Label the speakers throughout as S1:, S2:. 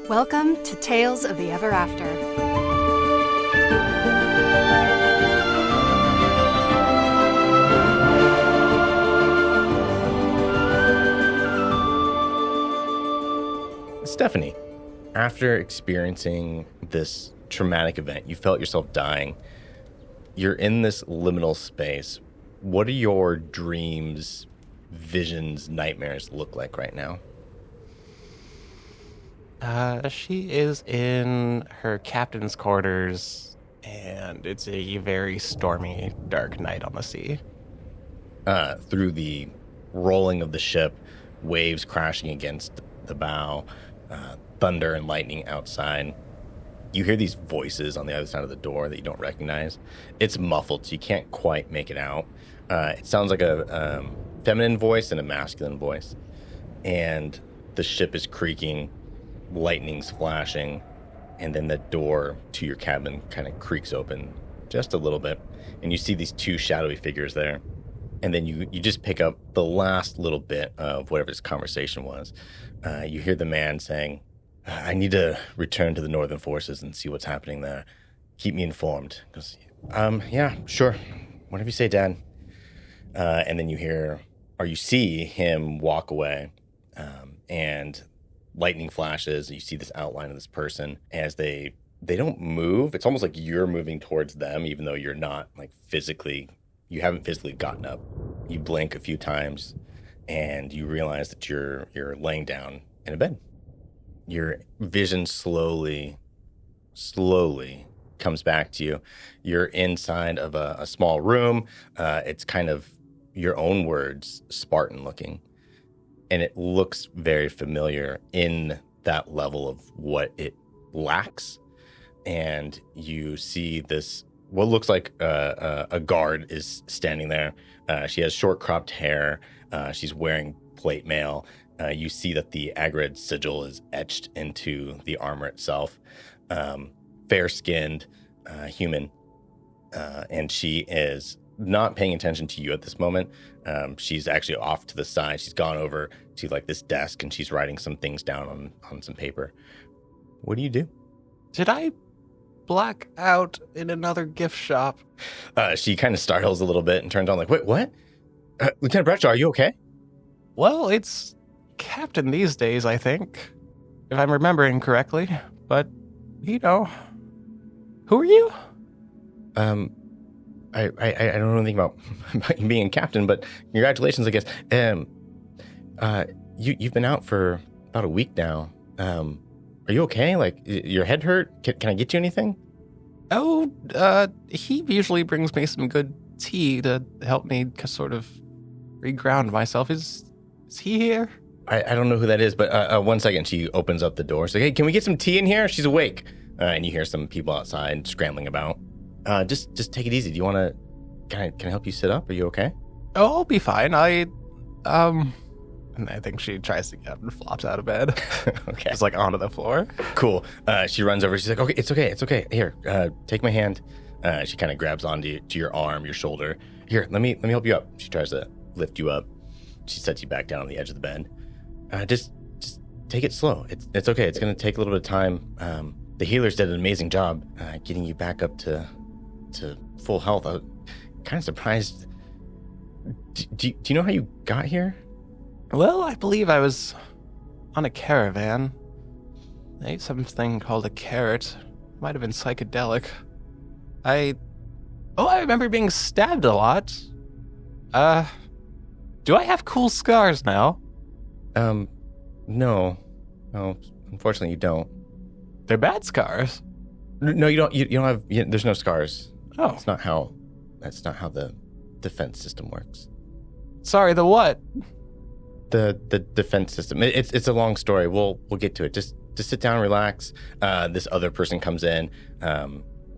S1: Welcome to Tales of the Ever After.
S2: Stephanie, after experiencing this traumatic event, you felt yourself dying. You're in this liminal space. What do your dreams, visions, nightmares look like right now?
S3: She is in her captain's quarters, and it's a very stormy, dark night on the sea.
S2: Through the rolling of the ship, waves crashing against the bow, thunder and lightning outside. You hear these voices on the other side of the door that you don't recognize. It's muffled, so you can't quite make it out. It sounds like a feminine voice and a masculine voice. And the ship is creaking, lightning's flashing, and then the door to your cabin kind of creaks open just a little bit. And you see these two shadowy figures there. And then you just pick up the last little bit of whatever this conversation was. You hear the man saying, I need to return to the Northern Forces and see what's happening there. Keep me informed. Goes, yeah, sure. Whatever you say, Dad. And then you hear, or you see him walk away, and lightning flashes. You see this outline of this person as they don't move. It's almost like you're moving towards them, even though you're not like physically, you haven't physically gotten up. You blink a few times and you realize that you're laying down in a bed. Your vision slowly comes back to you. You're inside of a small room. It's kind of your own words, Spartan looking. And it looks very familiar in that level of what it lacks. And you see this, what looks like a guard is standing there. She has short cropped hair. She's wearing plate mail. You see that the Agrid sigil is etched into the armor itself. Fair-skinned, human. And she is not paying attention to you at this moment. She's actually off to the side. She's gone over to like this desk and she's writing some things down on some paper. What do you do?
S3: Did I black out in another gift shop?
S2: She kind of startles a little bit and turns on like, wait, what? Lieutenant Bradshaw, are you okay?
S3: Well, it's Captain these days, I think, if I'm remembering correctly. But, you know, who are you?
S2: I don't know anything about you being a captain, but congratulations, I guess. You've been out for about a week now. Are you okay? Like, your head hurt? Can I get you anything?
S3: Oh, he usually brings me some good tea to help me sort of reground myself. Is he here?
S2: I don't know who that is, but 1 second. She opens up the door. She's like, hey, can we get some tea in here? She's awake. And you hear some people outside scrambling about. Just take it easy. Do you want to, can I help you sit up? Are you okay?
S3: Oh, I'll be fine. And I think she tries to get up and flops out of bed.
S2: Okay.
S3: Just like onto the floor.
S2: Cool. She runs over. She's like, okay, it's okay. Here, take my hand. She kind of grabs onto your arm, your shoulder. Here, let me help you up. She tries to lift you up. She sets you back down on the edge of the bed. Just take it slow. It's okay. It's going to take a little bit of time. The healers did an amazing job getting you back up to full health. I was kind of surprised. Do you know how you got here?
S3: Well, I believe I was on a caravan. I ate something called a carrot. Might have been psychedelic. I remember being stabbed a lot. Do I have cool scars now?
S2: No, unfortunately you don't.
S3: They're bad scars.
S2: No, you don't. You don't have. There's no scars.
S3: Oh,
S2: that's not how the defense system works.
S3: Sorry, the what?
S2: The defense system. It's a long story. We'll get to it. Just sit down, relax. This other person comes in.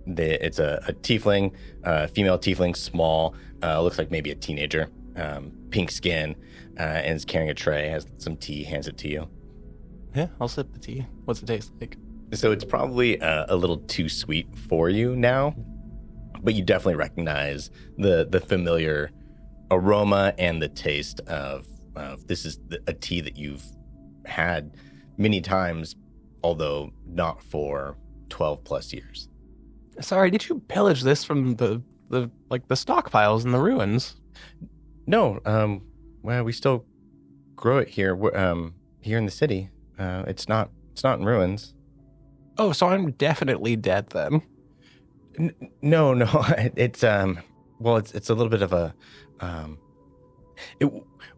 S2: It's a tiefling, female tiefling, small. Looks like maybe a teenager. Pink skin, and is carrying a tray. Has some tea. Hands it to you.
S3: Yeah, I'll sip the tea. What's it taste like?
S2: So it's probably a little too sweet for you now, but you definitely recognize the familiar aroma and the taste of this is a tea that you've had many times although not for 12 plus years.
S3: Sorry, did you pillage this from the stockpiles in the ruins?
S2: No, well, we still grow it here. Here in the city. It's not in ruins.
S3: Oh, so I'm definitely dead then.
S2: No, it's well, it's a little bit of a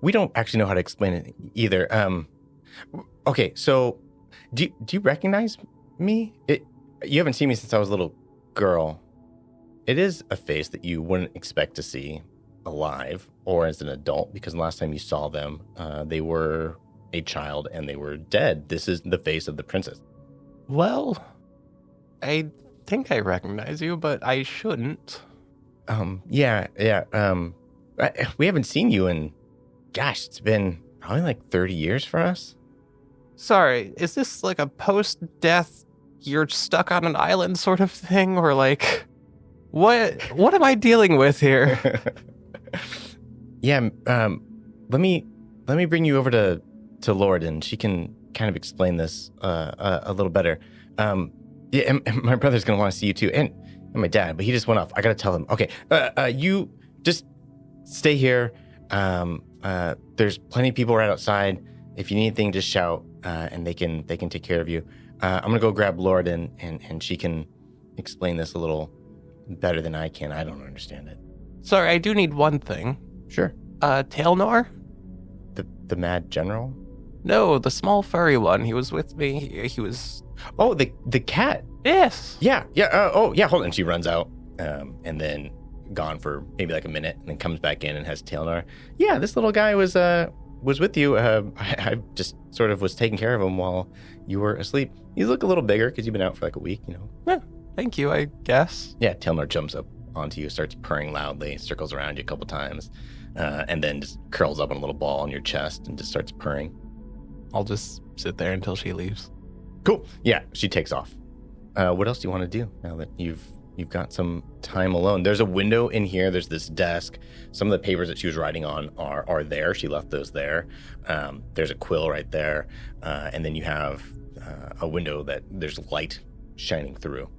S2: we don't actually know how to explain it either. Okay, so do you recognize me? You haven't seen me since I was a little girl. It is a face that you wouldn't expect to see alive or as an adult, because the last time you saw them, they were a child and they were dead. This is the face of the princess.
S3: Well, I think I recognize you, but I shouldn't.
S2: Yeah. We haven't seen you in, gosh, it's been probably like 30 years for us.
S3: Sorry, is this like a post-death, you're stuck on an island sort of thing, or like, what am I dealing with here?
S2: Yeah, let me bring you over to Lord, and she can kind of explain this a little better. Yeah, and my brother's gonna want to see you too, and my dad, but he just went off. I gotta tell him. Okay, you just stay here. There's plenty of people right outside. If you need anything, just shout, and they can take care of you. I'm gonna go grab Lord, and she can explain this a little better than I can. I don't understand it.
S3: Sorry, I do need one thing.
S2: Sure.
S3: Tailnor?
S2: The Mad General?
S3: No, the small furry one. He was with me. He was...
S2: Oh, the cat.
S3: Yes.
S2: Yeah. Yeah, hold on. She runs out, and then gone for maybe like a minute, and then comes back in and has Tailnor. Yeah, this little guy was with you. I just sort of was taking care of him while you were asleep. You look a little bigger because you've been out for like a week,
S3: Yeah, thank you, I guess.
S2: Yeah, Tailnor jumps up onto you, starts purring loudly, circles around you a couple times, and then just curls up on a little ball on your chest and just starts purring.
S3: I'll just sit there until she leaves.
S2: Cool. Yeah, she takes off. What else do you want to do now that you've got some time alone? There's a window in here. There's this desk. Some of the papers that she was writing on are there. She left those there. There's a quill right there. And then you have a window that there's light shining through.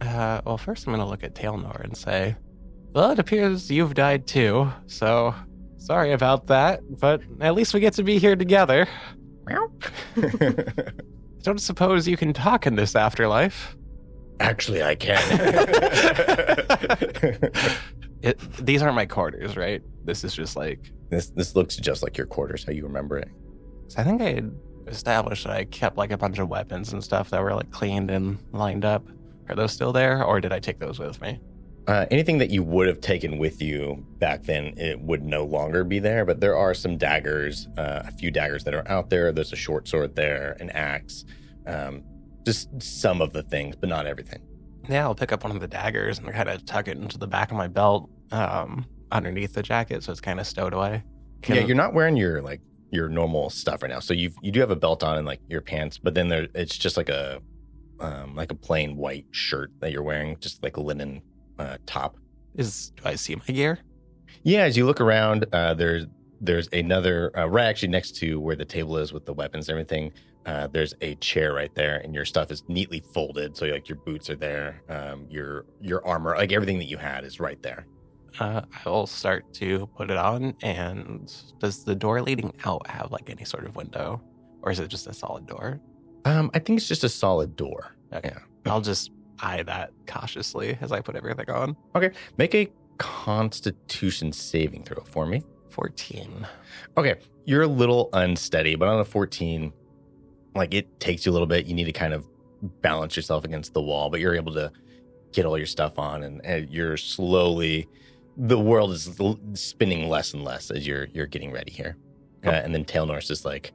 S3: Well, first I'm going to look at Tailnor and say, well, it appears you've died too, so sorry about that, but at least we get to be here together. I don't suppose you can talk in this afterlife.
S2: Actually, I can.
S3: These aren't my quarters, right? This is just like...
S2: This looks just like your quarters, how you remember it.
S3: So I think I had established that I kept like a bunch of weapons and stuff that were like cleaned and lined up. Are those still there, or did I take those with me?
S2: Anything that you would have taken with you back then, it would no longer be there, but there are some daggers, a few daggers that are out there. There's a short sword there, an axe, just some of the things, but not everything.
S3: Yeah, I'll pick up one of the daggers and kind of tuck it into the back of my belt underneath the jacket, so it's kind of stowed away.
S2: Yeah, you're not wearing your normal stuff right now. So you do have a belt on and like your pants, but then it's just like a plain white shirt that you're wearing, just like a linen top.
S3: Do I see my gear?
S2: Yeah, as you look around, there's another right actually next to where the table is with the weapons and everything. There's a chair right there, and your stuff is neatly folded. So like your boots are there, your armor, like everything that you had is right there.
S3: I will start to put it on. And does the door leading out have like any sort of window, or is it just a solid door?
S2: I think it's just a solid door.
S3: Okay.
S2: Yeah.
S3: I'll just eye that cautiously as I put everything on.
S2: Okay. Make a Constitution saving throw for me.
S3: 14.
S2: Okay. You're a little unsteady, but on a 14, like it takes you a little bit. You need to kind of balance yourself against the wall, but you're able to get all your stuff on, and you're slowly, the world is spinning less and less as you're getting ready here. Oh. And then Tailnor's just like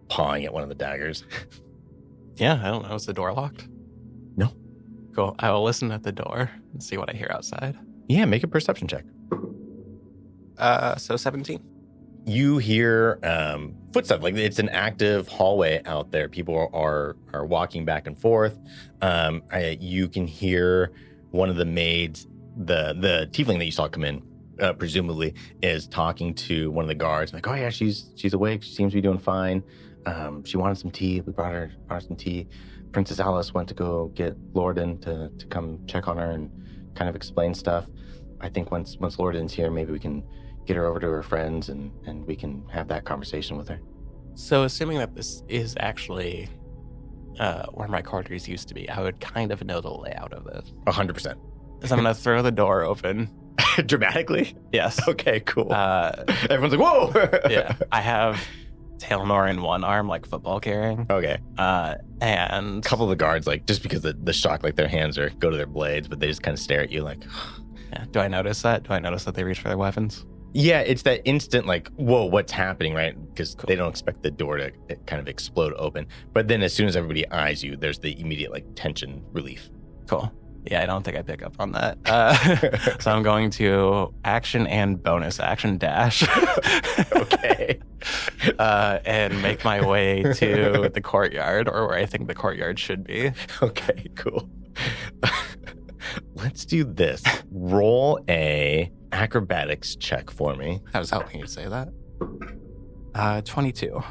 S2: pawing at one of the daggers.
S3: Yeah, I don't know. Is the door locked?
S2: No.
S3: Cool. I will listen at the door and see what I hear outside.
S2: Yeah, make a perception check.
S3: So 17.
S2: You hear footsteps. Like it's an active hallway out there. People are walking back and forth. You can hear one of the maids, the tiefling that you saw come in, presumably, is talking to one of the guards. Like, oh yeah, she's awake. She seems to be doing fine. She wanted some tea. We brought her some tea. Princess Alice went to go get Lorden to come check on her and kind of explain stuff. I think once Lorden's here, maybe we can get her over to her friends and we can have that conversation with her.
S3: So assuming that this is actually where my quarters used to be, I would kind of know the layout of this.
S2: 100%.
S3: So I'm going to throw the door open.
S2: Dramatically?
S3: Yes.
S2: Okay, cool. Everyone's like, whoa!
S3: Yeah. I have Tailnor in one arm, like football carrying.
S2: Okay.
S3: And
S2: a couple of the guards, like, just because of the shock, like their hands go to their blades, but they just kind of stare at you like,
S3: yeah. Do I notice that? Do I notice that they reach for their weapons?
S2: Yeah, it's that instant, like, whoa, what's happening, right? Because they don't expect the door to kind of explode open. But then as soon as everybody eyes you, there's the immediate, like, tension relief.
S3: Cool. Yeah, I don't think I pick up on that. So I'm going to action and bonus action dash.
S2: Okay.
S3: And make my way to the courtyard, or where I think the courtyard should be.
S2: Okay, cool. Let's do this. Roll a acrobatics check for me.
S3: I was helping you say that. 22.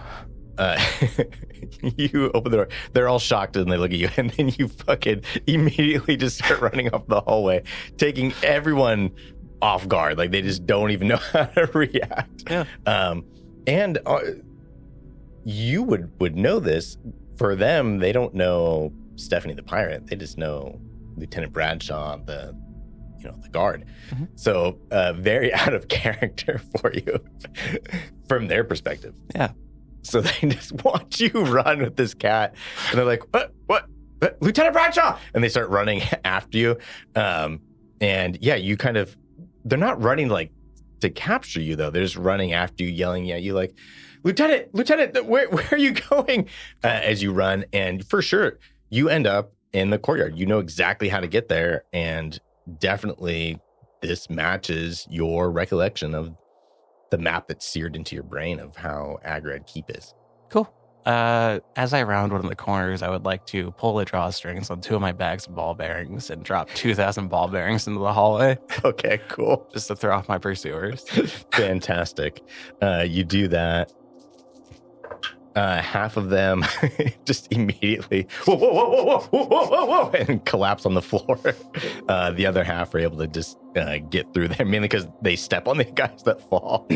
S2: You open the door. They're all shocked and they look at you, and then you fucking immediately just start running off the hallway, taking everyone off guard. Like they just don't even know how to react.
S3: Yeah.
S2: And you would know this. For them, they don't know Stephanie the pirate. They just know Lieutenant Bradshaw, the guard. Mm-hmm. So very out of character for you from their perspective.
S3: Yeah.
S2: So they just watch you run with this cat, and they're like, what? Lieutenant Bradshaw! And they start running after you. And yeah, you kind of, they're not running like to capture you though. They're just running after you, yelling at you like, Lieutenant, where are you going? As you run. And for sure, you end up in the courtyard. You know exactly how to get there. And definitely this matches your recollection of the map that's seared into your brain of how Agrad Keep is.
S3: Cool. As I round one of the corners, I would like to pull the drawstrings on 2 of my bags of ball bearings and drop 2,000 ball bearings into the hallway.
S2: Okay, cool.
S3: Just to throw off my pursuers.
S2: Fantastic. You do that. Half of them just immediately, whoa, and collapse on the floor. The other half are able to just get through there, mainly because they step on the guys that fall.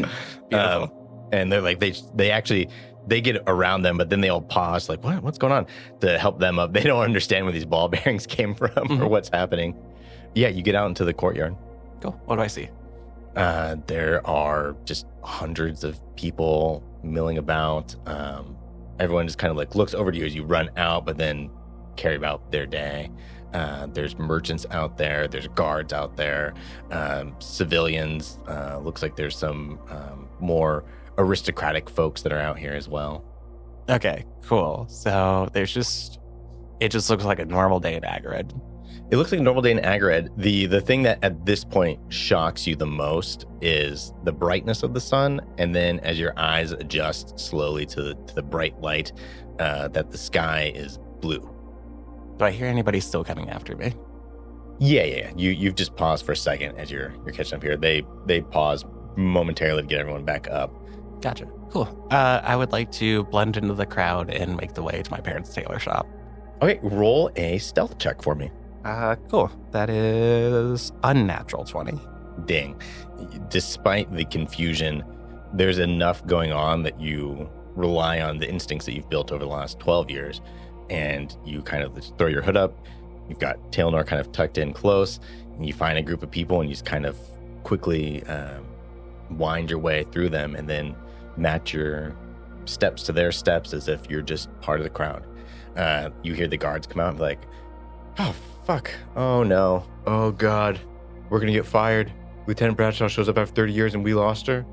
S2: And they're like, they get around them, but then they all pause, like, what's going on? To help them up. They don't understand where these ball bearings came from or what's happening. Yeah, you get out into the courtyard.
S3: Cool. What do I see?
S2: There are just hundreds of people milling about. Everyone just kind of like looks over to you as you run out, but then carry about their day. There's merchants out there. There's guards out there. Civilians. Looks like there's some more aristocratic folks that are out here as well.
S3: Okay, cool. So it just looks like a normal day in Agrad.
S2: It looks like a normal day in Agrad. The thing that at this point shocks you the most is the brightness of the sun, and then as your eyes adjust slowly to the bright light, that the sky is blue.
S3: Do I hear anybody still coming after me?
S2: Yeah. You've just paused for a second as you're catching up here. They pause momentarily to get everyone back up.
S3: Gotcha. Cool. I would like to blend into the crowd and make the way to my parents' tailor shop.
S2: Okay, roll a stealth check for me.
S3: Cool. That is unnatural 20.
S2: Ding. Despite the confusion, there's enough going on that you rely on the instincts that you've built over the last 12 years, and you kind of throw your hood up. You've got Tailnor kind of tucked in close, and you find a group of people, and you just kind of quickly wind your way through them, and then match your steps to their steps as if you're just part of the crowd. You hear the guards come out and be like, oh, fuck. Oh, no. Oh, God. We're going to get fired. Lieutenant Bradshaw shows up after 30 years and we lost her.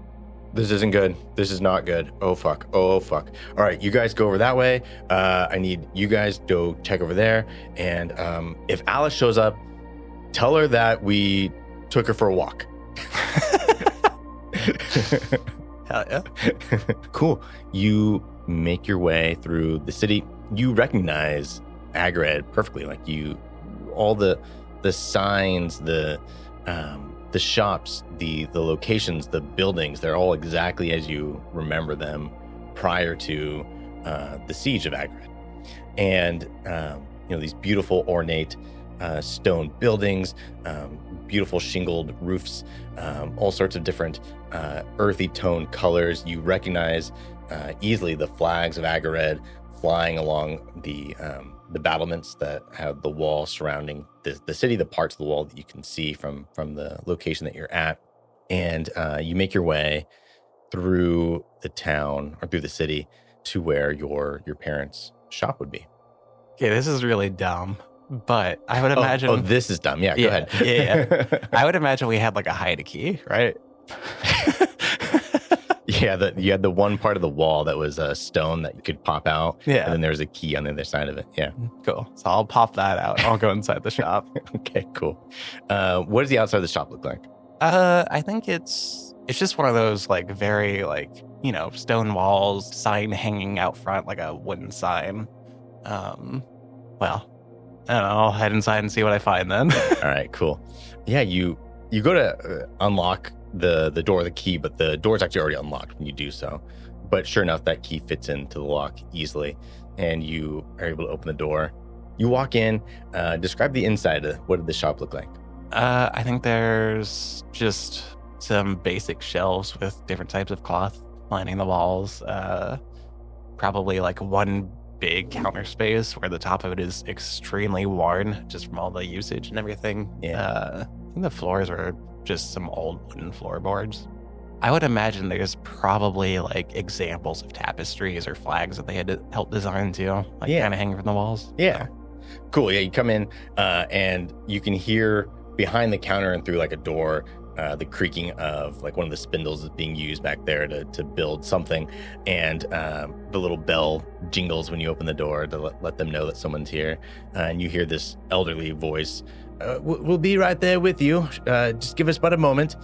S2: This isn't good. This is not good. Oh, fuck. Oh, fuck. All right, you guys go over that way. I need you guys to go check over there. And if Alice shows up, tell her that we took her for a walk.
S3: Hell yeah.
S2: Cool. You make your way through the city. You recognize Agrad perfectly. Like all the signs, the shops, the locations, the buildings, they're all exactly as you remember them prior to the siege of Agrad. and these beautiful ornate stone buildings, beautiful shingled roofs, all sorts of different earthy tone colors. You recognize easily the flags of Agared flying along the battlements that have the wall surrounding the city, the parts of the wall that you can see from the location that you're at. And you make your way through the town or through the city to where your parents' shop would be.
S3: Okay, this is really dumb, but I would imagine...
S2: Oh, this is dumb. Yeah, go ahead.
S3: Yeah. I would imagine we had like a hide a key, right?
S2: Yeah, you had the one part of the wall that was a stone that you could pop out.
S3: Yeah.
S2: And then there was a key on the other side of it. Yeah.
S3: Cool. So I'll pop that out. I'll go inside the shop.
S2: Okay, cool. What does the outside of the shop look like?
S3: I think it's just one of those like very like, stone walls, sign hanging out front, like a wooden sign. Well, I don't know. I'll head inside and see what I find then.
S2: All right, cool. Yeah, you go to unlock the door, the key, but the door's actually already unlocked when you do so. But sure enough, that key fits into the lock easily, and you are able to open the door. You walk in. Describe the inside. What did the shop look like?
S3: I think there's just some basic shelves with different types of cloth lining the walls. Probably like one big counter space where the top of it is extremely worn just from all the usage and everything.
S2: Yeah.
S3: I think the floors are just some old wooden floorboards. I would imagine there's probably like examples of tapestries or flags that they had to help design too, like kind of hanging from the walls.
S2: Yeah. Cool. Yeah, you come in and you can hear behind the counter and through like a door the creaking of like one of the spindles is being used back there to build something, and the little bell jingles when you open the door to let them know that someone's here, and you hear this elderly voice, we'll be right there with you, just give us but a moment.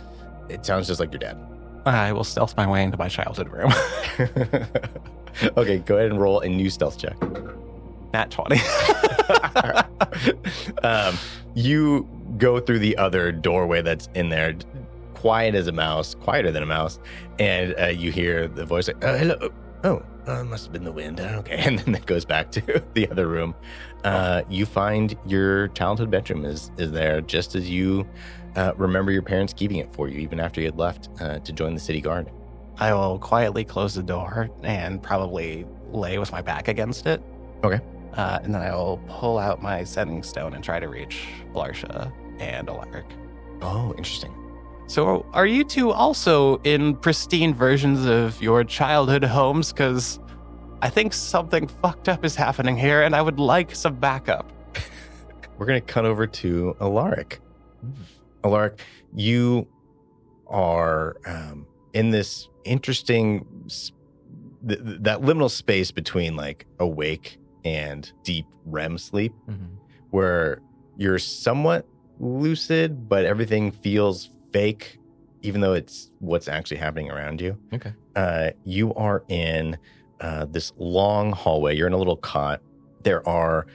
S2: It sounds just like your dad.
S3: I will stealth my way into my childhood room.
S2: Okay, go ahead and roll a new stealth check.
S3: Nat 20.
S2: You go through the other doorway that's in there, quiet as a mouse, quieter than a mouse, and you hear the voice like, hello. Must have been the wind. Okay, and then it goes back to the other room. You find your childhood bedroom is there, just as you remember your parents keeping it for you, even after you had left to join the city guard.
S3: I will quietly close the door and probably lay with my back against it.
S2: Okay.
S3: And then I will pull out my setting stone and try to reach Larsha and Elaric.
S2: Oh, interesting.
S3: So are you two also in pristine versions of your childhood homes? Because I think something fucked up is happening here, and I would like some backup.
S2: We're going to cut over to Elaric. Elaric, you are in this interesting, that liminal space between like awake and deep REM sleep, where you're somewhat lucid, but everything feels fake, even though it's what's actually happening around you.
S3: Okay.
S2: You are in this long hallway. You're in a little cot. There are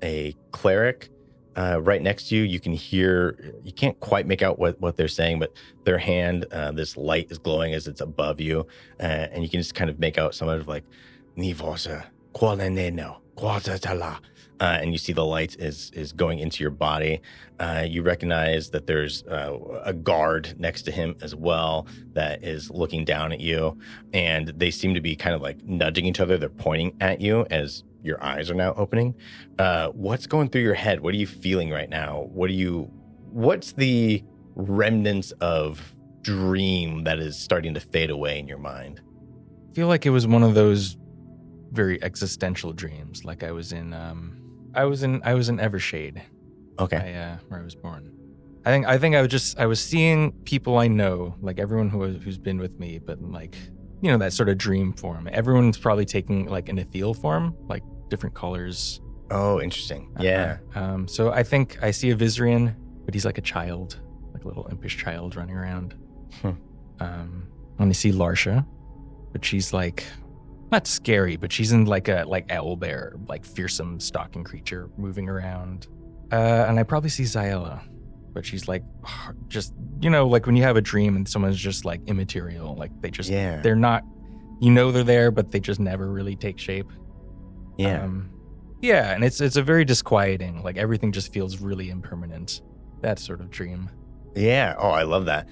S2: a cleric right next to you. You can hear, you can't quite make out what they're saying, but their hand, this light is glowing as it's above you. And you can just kind of make out some of like, Nivosa. And you see the light is going into your body. You recognize that there's a guard next to him as well that is looking down at you, and they seem to be kind of like nudging each other. They're pointing at you as your eyes are now opening. What's going through your head? What are you feeling right now? What's the remnants of dream that is starting to fade away in your mind?
S4: I feel like it was one of those very existential dreams, like I was in Evershade.
S2: Okay.
S4: Where I was born. I think I was seeing people I know, like everyone who's been with me, but like, that sort of dream form. Everyone's probably taking like an ethereal form, like different colors.
S2: Oh, interesting. Yeah.
S4: So I think I see a Vizrian, but he's like a child, like a little impish child running around. And I see Larsha, but she's like, not scary, but she's in like owlbear, like fearsome stalking creature moving around. And I probably see Zayela, but she's like just, like when you have a dream and someone's just like immaterial, like they just, they're not, they're there, but they just never really take shape.
S2: Yeah.
S4: Yeah, and it's a very disquieting. Like everything just feels really impermanent. That sort of dream.
S2: Yeah. Oh, I love that.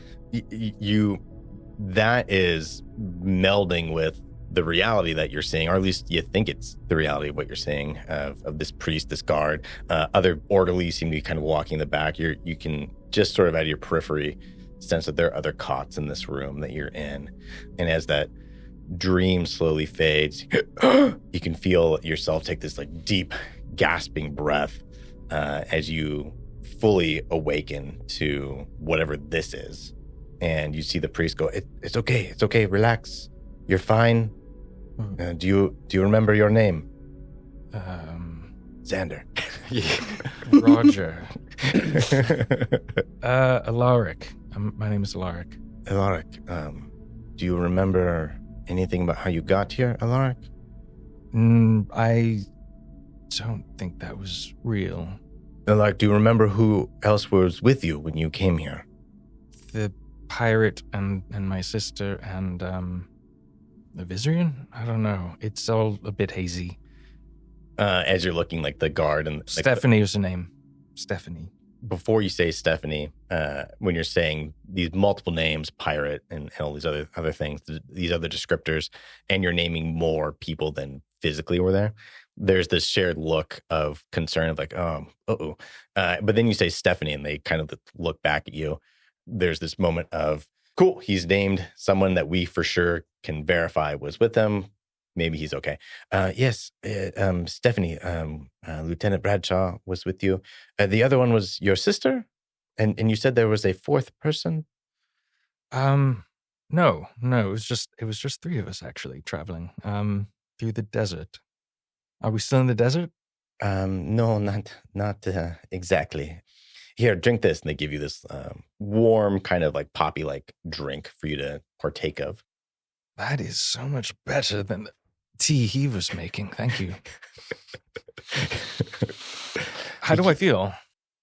S2: That is melding with the reality that you're seeing, or at least you think it's the reality of what you're seeing of this priest, this guard. Other orderlies seem to be kind of walking in the back. You can just sort of out of your periphery sense that there are other cots in this room that you're in. And as that dream slowly fades, you can feel yourself take this like deep, gasping breath as you fully awaken to whatever this is. And you see the priest go, it's okay, relax. You're fine. Do you remember your name? Xander.
S4: Roger. Elaric. My name is Elaric.
S2: Elaric, do you remember anything about how you got here, Elaric?
S4: I don't think that was real.
S2: Elaric, do you remember who else was with you when you came here?
S4: The pirate and my sister and the Vizirian? I don't know. It's all a bit hazy.
S2: As you're looking, like the guard and
S4: Stephanie was the name. Stephanie.
S2: Before you say Stephanie, when you're saying these multiple names, pirate and all these other things, these other descriptors, and you're naming more people than physically were there, there's this shared look of concern of like, but then you say Stephanie and they kind of look back at you. There's this moment of, cool, he's named someone that we for sure can verify was with him. Maybe he's okay. Yes, Stephanie, Lieutenant Bradshaw was with you. The other one was your sister? And you said there was a fourth person?
S4: No, it was just three of us actually traveling through the desert. Are we still in the desert?
S2: No, not exactly. Here, drink this. And they give you this warm kind of like poppy-like drink for you to partake of.
S4: That is so much better than the tea he was making. Thank you. How do I feel?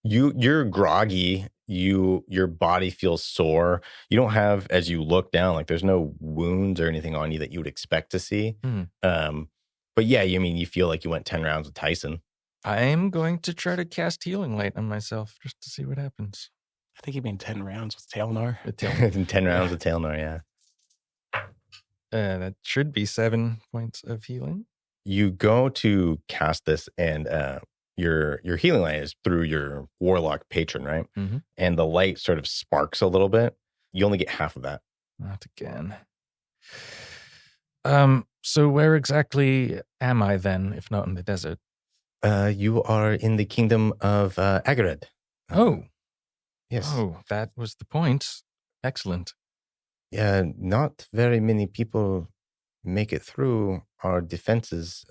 S2: You're groggy. Your body feels sore. You don't have, as you look down, like there's no wounds or anything on you that you would expect to see. But yeah, you feel like you went 10 rounds with Tyson.
S4: I'm going to try to cast Healing Light on myself just to see what happens.
S3: I think you mean 10 rounds with Tailnar.
S2: 10 rounds with Tailnar, yeah.
S4: That should be 7 points of healing.
S2: You go to cast this, and your healing light is through your warlock patron, right?
S4: Mm-hmm.
S2: And the light sort of sparks a little bit. You only get half of that.
S4: Not again. So where exactly am I then, if not in the desert?
S2: You are in the kingdom of Agared.
S4: Oh.
S2: Yes.
S4: Oh, that was the point. Excellent.
S2: Not very many people make it through our defenses.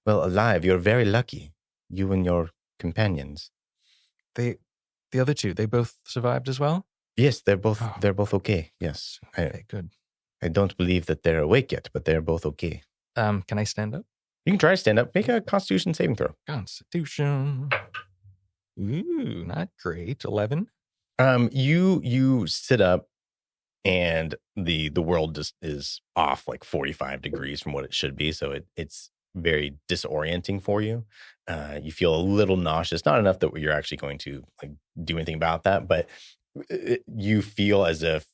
S2: Alive. You're very lucky. You and your companions.
S4: The other two, they both survived as well?
S2: Yes, they're both okay. Yes.
S4: Okay, good.
S2: I don't believe that they're awake yet, but they're both okay.
S4: Can I stand up?
S2: You can try to stand up. Make a Constitution saving throw.
S4: Constitution. Ooh, not great. 11.
S2: You sit up, and the world just is off like 45 degrees from what it should be. So it's very disorienting for you. You feel a little nauseous, not enough that you're actually going to like do anything about that, but you feel as if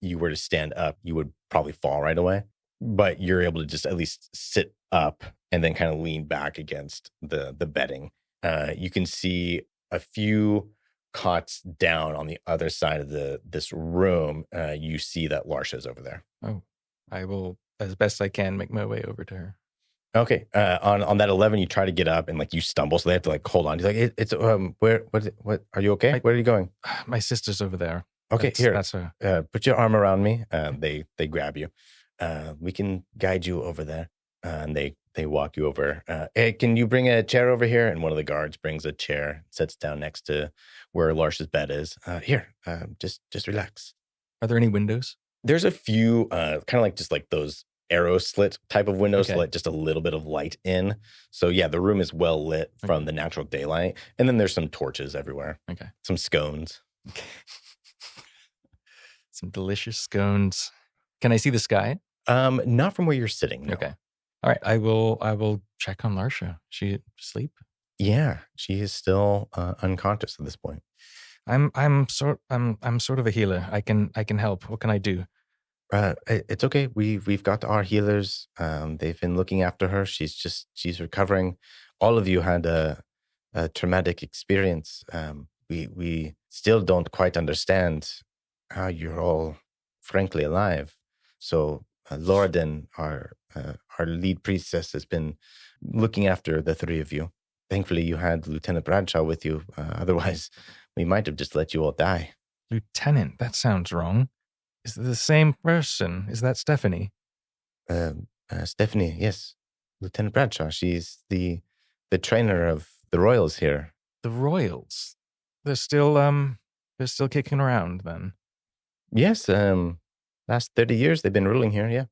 S2: you were to stand up, you would probably fall right away. But you're able to just at least sit up and then kind of lean back against the bedding. You can see a few cots down on the other side of this room. You see that Larsha's over there.
S4: Oh, I will, as best I can, make my way over to her.
S2: Okay. On that 11, you try to get up and like you stumble, so they have to like hold on. He's like, it's what are you okay? Where are you going?
S4: My sister's over there.
S2: Okay, here.
S4: That's her.
S2: Put your arm around me. They grab you. We can guide you over there. And they walk you over. Hey, can you bring a chair over here? And one of the guards brings a chair, sits down next to where Larsha's bed is. Here, just relax.
S4: Are there any windows?
S2: There's a few, kind of like just like those arrow slit type of windows to let just a little bit of light in. So yeah, the room is well lit from the natural daylight. And then there's some torches everywhere.
S4: Okay.
S2: Some scones.
S4: Okay. Some delicious scones. Can I see the sky?
S2: Not from where you're sitting. No.
S4: Okay. All right, I will check on Larsha. She asleep?
S2: Yeah, she is still unconscious at this point.
S4: I'm sort of a healer. I can help. What can I do?
S2: It's okay. We've got our healers. They've been looking after her. She's recovering. All of you had a traumatic experience. We still don't quite understand how you're all, frankly, alive. So Loradin, our lead priestess, has been looking after the three of you. Thankfully, you had Lieutenant Bradshaw with you. Otherwise, we might have just let you all die.
S4: Lieutenant, that sounds wrong. Is it the same person? Is that Stephanie?
S2: Stephanie, yes. Lieutenant Bradshaw. She's the trainer of the royals here.
S4: The Royals. They're still kicking around then.
S2: Yes, last 30 years they've been ruling here, yeah.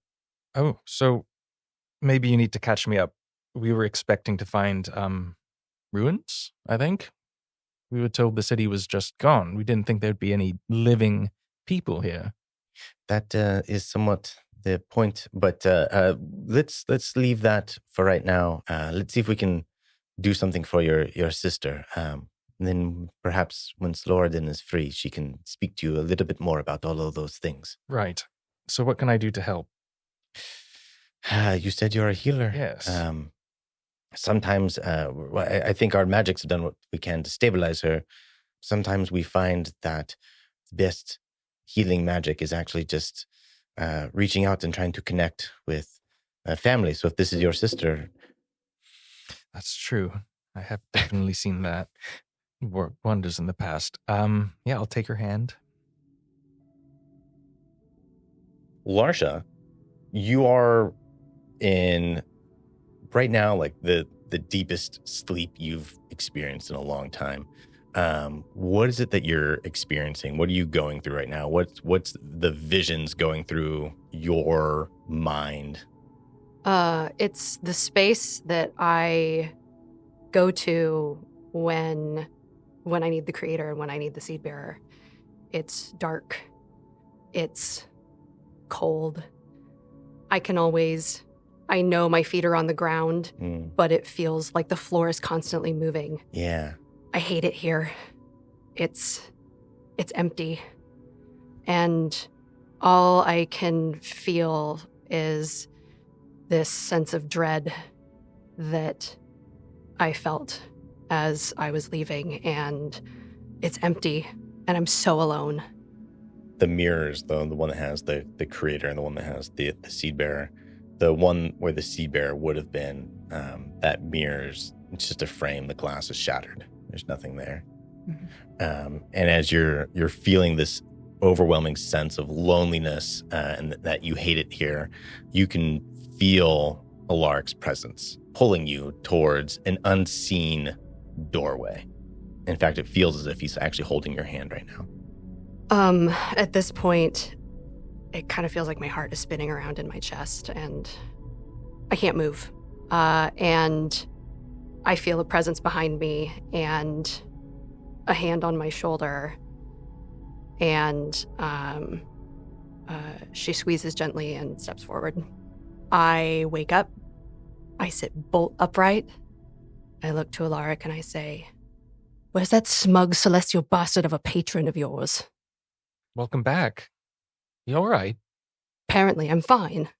S4: Oh, so maybe you need to catch me up. We were expecting to find ruins, I think. We were told the city was just gone. We didn't think there'd be any living people here.
S2: That is somewhat the point, but let's leave that for right now. Let's see if we can do something for your sister. And then perhaps once Loradin is free, she can speak to you a little bit more about all of those things.
S4: Right. So what can I do to help?
S2: You said you're a healer.
S4: Yes.
S2: Sometimes, I think our magics have done what we can to stabilize her. Sometimes we find that the best healing magic is actually just reaching out and trying to connect with family. So if this is your sister...
S4: That's true. I have definitely seen that work wonders in the past. Yeah, I'll take her hand.
S2: Larsha, you are in right now like the deepest sleep you've experienced in a long time. What is it that you're experiencing? What are you going through right now? What's the visions going through your mind?
S1: It's the space that I go to when I need the creator and when I need the seed bearer. It's dark. It's cold. I know my feet are on the ground, but it feels like the floor is constantly moving.
S2: Yeah.
S1: I hate it here. It's empty. And all I can feel is this sense of dread that I felt as I was leaving, and it's empty, and I'm so alone.
S2: The mirrors, the one that has the creator and the one that has the seed bearer, the one where the seed bearer would have been, that mirrors, it's just a frame. The glass is shattered. There's nothing there. Mm-hmm. And as you're feeling this overwhelming sense of loneliness and that you hate it here, you can feel Alaric's presence pulling you towards an unseen doorway. In fact, it feels as if he's actually holding your hand right now.
S1: At this point, it kind of feels like my heart is spinning around in my chest and I can't move. And I feel a presence behind me and a hand on my shoulder. And she squeezes gently and steps forward. I wake up. I sit bolt upright. I look to Elaric and I say, "Where's that smug celestial bastard of a patron of yours?"
S4: Welcome back. You all right?
S1: Apparently, I'm fine.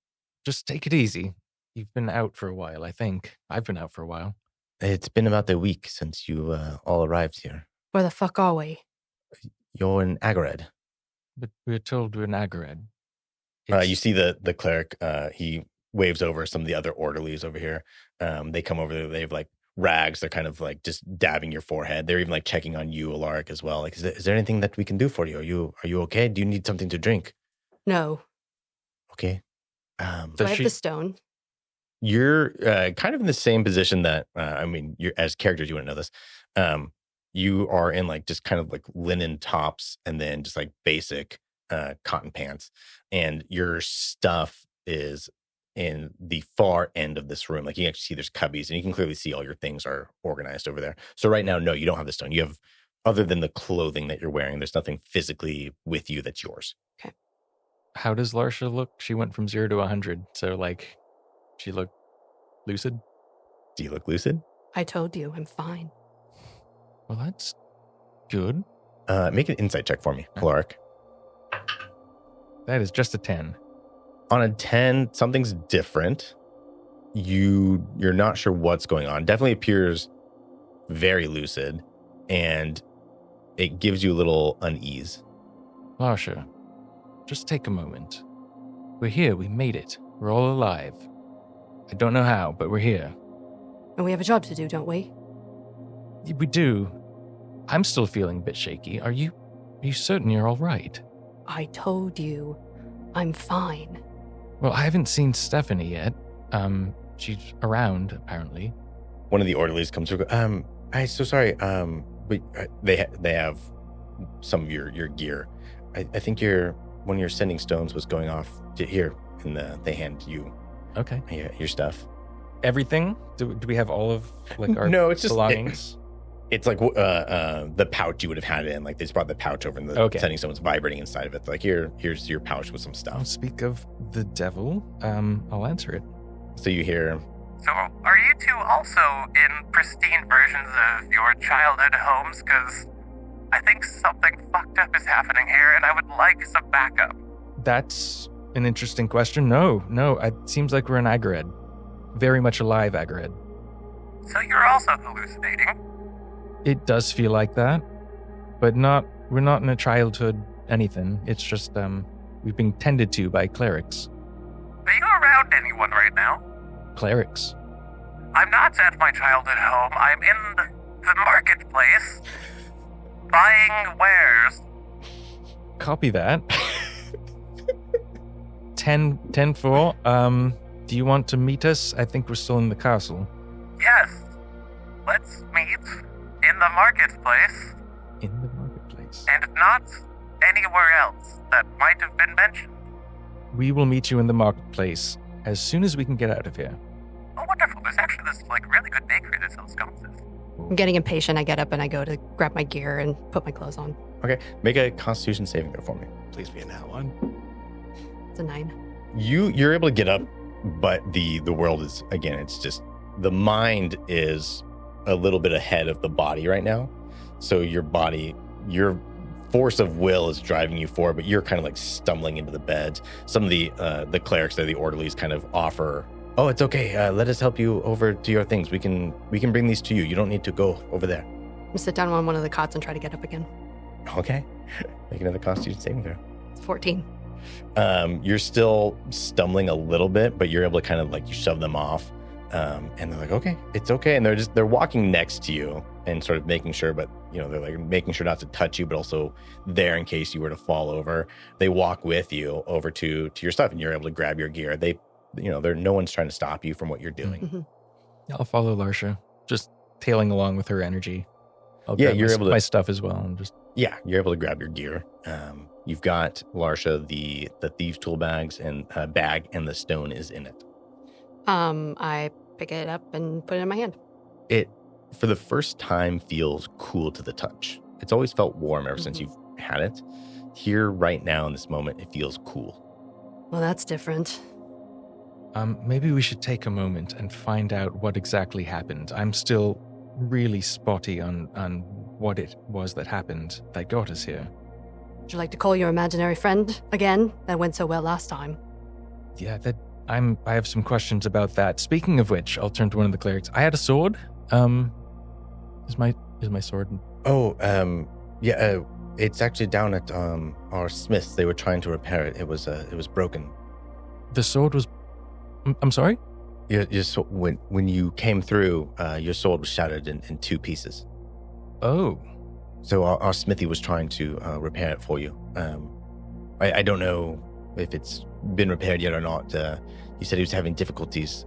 S4: Just take it easy. You've been out for a while, I think. I've been out for a while.
S2: It's been about a week since you all arrived here.
S1: Where the fuck are we?
S2: You're in Agared.
S4: But we were told we're in Agared.
S2: You see the cleric, he waves over some of the other orderlies over here. They come over there, they have like rags. They're kind of like just dabbing your forehead. They're even like checking on you, Elaric, as well. Like, is there anything that we can do for you? Are you okay? Do you need something to drink?
S1: No.
S2: Okay.
S1: Do I have the stone?
S2: You're kind of in the same position that, you're as characters, you wouldn't know this. You are in like just kind of like linen tops and then just like basic cotton pants. And your stuff is in the far end of this room. Like you can actually see there's cubbies and you can clearly see all your things are organized over there. So right now, no, you don't have the stone. You have, other than the clothing that you're wearing, there's nothing physically with you that's yours.
S1: Okay.
S4: How does Larsha look? She went from 0 to 100. So like, she looked lucid?
S2: Do you look lucid?
S1: I told you, I'm fine.
S4: Well, that's good.
S2: Make an insight check for me, Elaric.
S4: That is just a 10.
S2: On a 10, something's different. You're not sure what's going on. Definitely appears very lucid, and it gives you a little unease.
S4: Larsha, just take a moment. We're here. We made it. We're all alive. I don't know how, but we're here.
S1: And we have a job to do, don't we?
S4: We do. I'm still feeling a bit shaky. Are you certain you're all right?
S1: I told you, I'm fine.
S4: Well, I haven't seen Stephanie yet. She's around, apparently.
S2: One of the orderlies comes through. I'm so sorry. But they have some of your gear. I think one of your sending stones was going off here, and they hand you
S4: Okay.
S2: your stuff.
S4: Everything? Do we have all of our
S2: No, it's just
S4: belongings?
S2: It's like the pouch you would have had it in. Like they just brought the pouch over, and the sending stone was vibrating inside of it. Like here's your pouch with some stuff.
S4: I'll speak of the devil. I'll answer it.
S2: So you hear.
S5: So, are you two also in pristine versions of your childhood homes? Because I think something fucked up is happening here, and I would like some backup.
S4: That's an interesting question. No, it seems like we're in Aghared. Very much alive Aghared.
S5: So you're also hallucinating?
S4: It does feel like that, but we're not in a childhood anything. It's just, we've been tended to by clerics.
S5: Are you around anyone right now?
S4: Clerics?
S5: I'm not at my childhood home. I'm in the marketplace, buying wares.
S4: Copy that. 10-4. Do you want to meet us? I think we're still in the castle.
S5: Yes. Let's meet in the marketplace.
S4: In the marketplace.
S5: And not anywhere else that might have been mentioned.
S4: We will meet you in the marketplace as soon as we can get out of here.
S5: Oh, wonderful. There's actually this, really good bakery that sells sconces.
S1: I'm getting impatient. I get up and I go to grab my gear and put my clothes on.
S2: Okay, make a Constitution saving throw for me.
S3: Please be in that one.
S1: It's a 9.
S2: You're able to get up, but the world is, again, it's just the mind is a little bit ahead of the body right now. So your force of will is driving you forward, but you're kind of like stumbling into the bed. Some of the clerics there, the orderlies, kind of offer, "Oh, it's okay. Let us help you over to your things. We can bring these to you. You don't need to go over there."
S1: I'm gonna sit down on one of the cots and try to get up again.
S2: Okay, make another Constitution saving throw.
S1: It's 14.
S2: You're still stumbling a little bit, but you're able to kind of like you shove them off, and they're like, "Okay, it's okay." And they're walking next to you and sort of making sure, but they're like making sure not to touch you, but also there in case you were to fall over. They walk with you over to your stuff, and you're able to grab your gear. No one's trying to stop you from what you're doing.
S1: Mm-hmm.
S4: I'll follow Larsha, just tailing along with her energy.
S2: You're able to
S4: my stuff as well, and just
S2: you're able to grab your gear. You've got Larsha the thieves' tool bags and bag, and the stone is in it.
S1: I pick it up and put it in my hand.
S2: It, for the first time, feels cool to the touch. It's always felt warm ever since you've had it. Here, right now, in this moment, it feels cool.
S1: Well, that's different.
S4: Maybe we should take a moment and find out what exactly happened. I'm still really spotty on what it was that happened that got us here.
S1: Would you like to call your imaginary friend again? That went so well last time.
S4: Yeah, I have some questions about that. Speaking of which, I'll turn to one of the clerics. I had a sword. Is my sword?
S2: Oh, it's actually down at our smiths. They were trying to repair it. It was broken.
S4: The sword was. I'm sorry?
S2: When you came through, your sword was shattered in 2 pieces.
S4: Oh.
S2: So our smithy was trying to repair it for you. I don't know if it's been repaired yet or not. He said he was having difficulties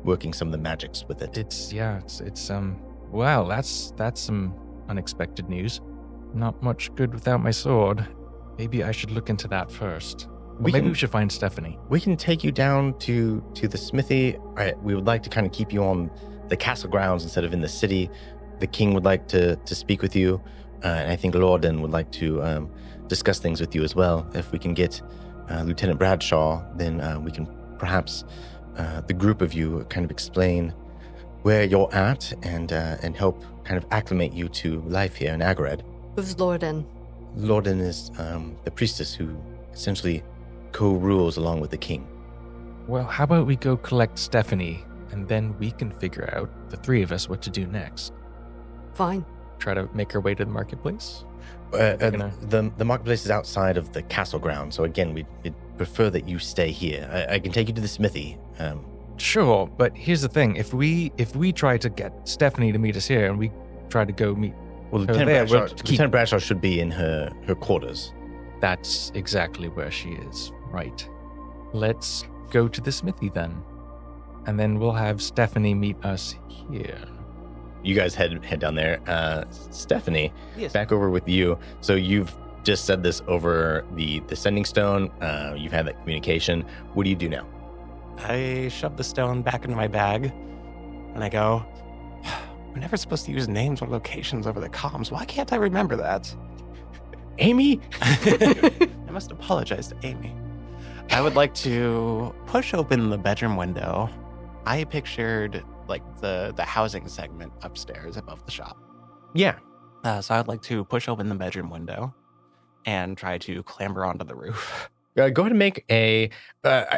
S2: working some of the magics with it.
S4: It's wow, that's some unexpected news. Not much good without my sword. Maybe I should look into that first. Maybe we should find Stephanie.
S2: We can take you down to the smithy. We would like to kind of keep you on the castle grounds instead of in the city. The king would like to speak with you, and I think Lorden would like to discuss things with you as well. If we can get Lieutenant Bradshaw, then we can perhaps the group of you kind of explain where you're at and help kind of acclimate you to life here in Agared.
S1: Who's Lorden?
S2: Lorden is the priestess who essentially co-rules along with the king.
S4: Well, how about we go collect Stephanie, and then we can figure out, the three of us, what to do next.
S1: Fine.
S4: Try to make our way to the marketplace?
S2: The marketplace is outside of the castle ground, so again, we'd prefer that you stay here. I can take you to the smithy.
S4: Sure, but here's the thing. If we try to get Stephanie to meet us here, and we try to go meet
S2: Well,
S4: her there,
S2: Lieutenant Bradshaw should be in her quarters.
S4: That's exactly where she is, right. Let's go to the smithy then. And then we'll have Stephanie meet us here.
S2: You guys head down there. Stephanie,
S3: Yes.
S2: back over with you. So you've just said this over the sending stone. You've had that communication. What do you do now?
S3: I shove the stone back into my bag, and I go, we're never supposed to use names or locations over the comms. Why can't I remember that?
S2: Amy?
S3: I must apologize to Amy. I would like to push open the bedroom window. I pictured like the housing segment upstairs above the shop.
S2: Yeah.
S3: So I'd like to push open the bedroom window and try to clamber onto the roof.
S2: Go ahead and make a.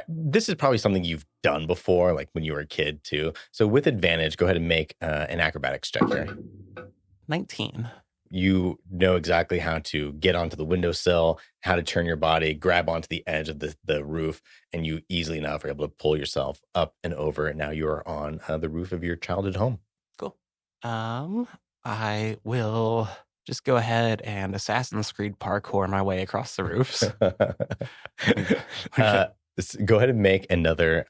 S2: This is probably something you've done before, like when you were a kid too. So with advantage, go ahead and make an acrobatics check here.
S3: 19.
S2: You know exactly how to get onto the windowsill, how to turn your body, grab onto the edge of the roof, and you easily enough are able to pull yourself up and over. And now you are on the roof of your childhood home.
S3: Cool. I will just go ahead and Assassin's Creed parkour my way across the roofs.
S2: Go ahead and make another.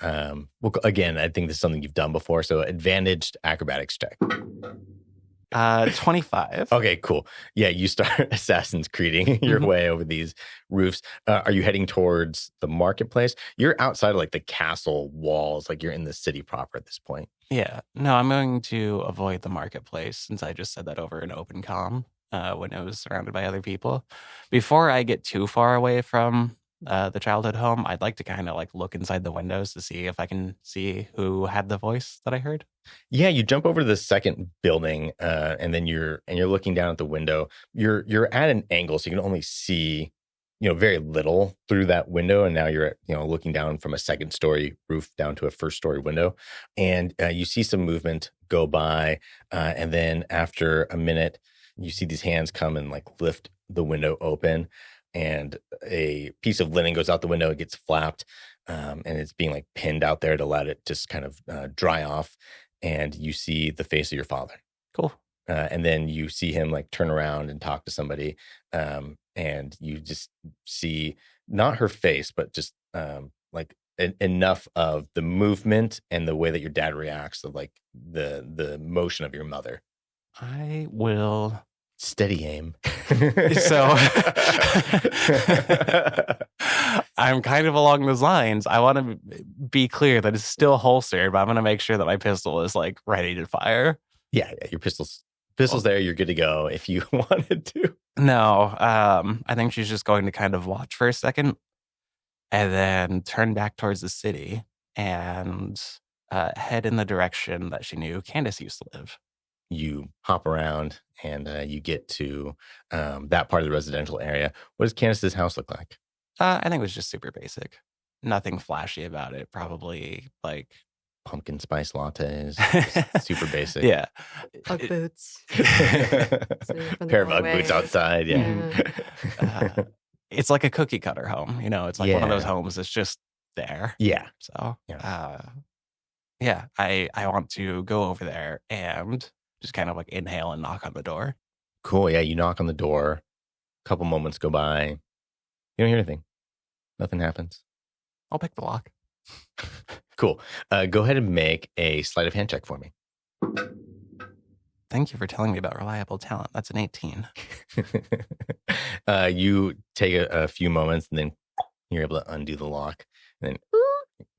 S2: Well, again, I think this is something you've done before. So advantaged acrobatics check.
S3: 25.
S2: Okay, cool. Yeah, you start Assassin's Creeding your way over these roofs. Are you heading towards the marketplace? You're outside of like the castle walls, like you're in the city proper at this point.
S3: Yeah. No, I'm going to avoid the marketplace since I just said that over an open comm when it was surrounded by other people. Before I get too far away from the childhood home, I'd like to kind of like look inside the windows to see if I can see who had the voice that I heard.
S2: Yeah, you jump over to the second building, and then you're looking down at the window. You're at an angle, so you can only see, very little through that window. And now you're looking down from a second story roof down to a first story window, and you see some movement go by, and then after a minute, you see these hands come and like lift the window open, and a piece of linen goes out the window. It gets flapped, and it's being like pinned out there to let it just kind of dry off. And you see the face of your father.
S3: Cool.
S2: And then you see him like turn around and talk to somebody. And you just see not her face, but just like enough of the movement and the way that your dad reacts of like the motion of your mother.
S3: I will
S2: steady aim.
S3: So I'm kind of along those lines. I want to be clear that it's still holstered, but I'm going to make sure that my pistol is like ready to fire.
S2: Yeah, your pistol's there. You're good to go if you wanted to.
S3: No, I think she's just going to kind of watch for a second and then turn back towards the city and head in the direction that she knew Candace used to live.
S2: You hop around and you get to that part of the residential area. What does Candace's house look like?
S3: I think it was just super basic. Nothing flashy about it. Probably like
S2: pumpkin spice lattes. Super basic.
S3: Yeah.
S1: Ugg boots.
S2: Pair of Ugg boots outside. Yeah.
S3: It's like a cookie cutter home. It's like one of those homes that's just there.
S2: Yeah.
S3: So, I want to go over there and just kind of like inhale and knock on the door.
S2: Cool. Yeah. You knock on the door. A couple moments go by. You don't hear anything. Nothing happens.
S3: I'll pick the lock.
S2: Cool. Go ahead and make a sleight of hand check for me.
S3: Thank you for telling me about reliable talent. That's an 18.
S2: You take a few moments and then you're able to undo the lock. And then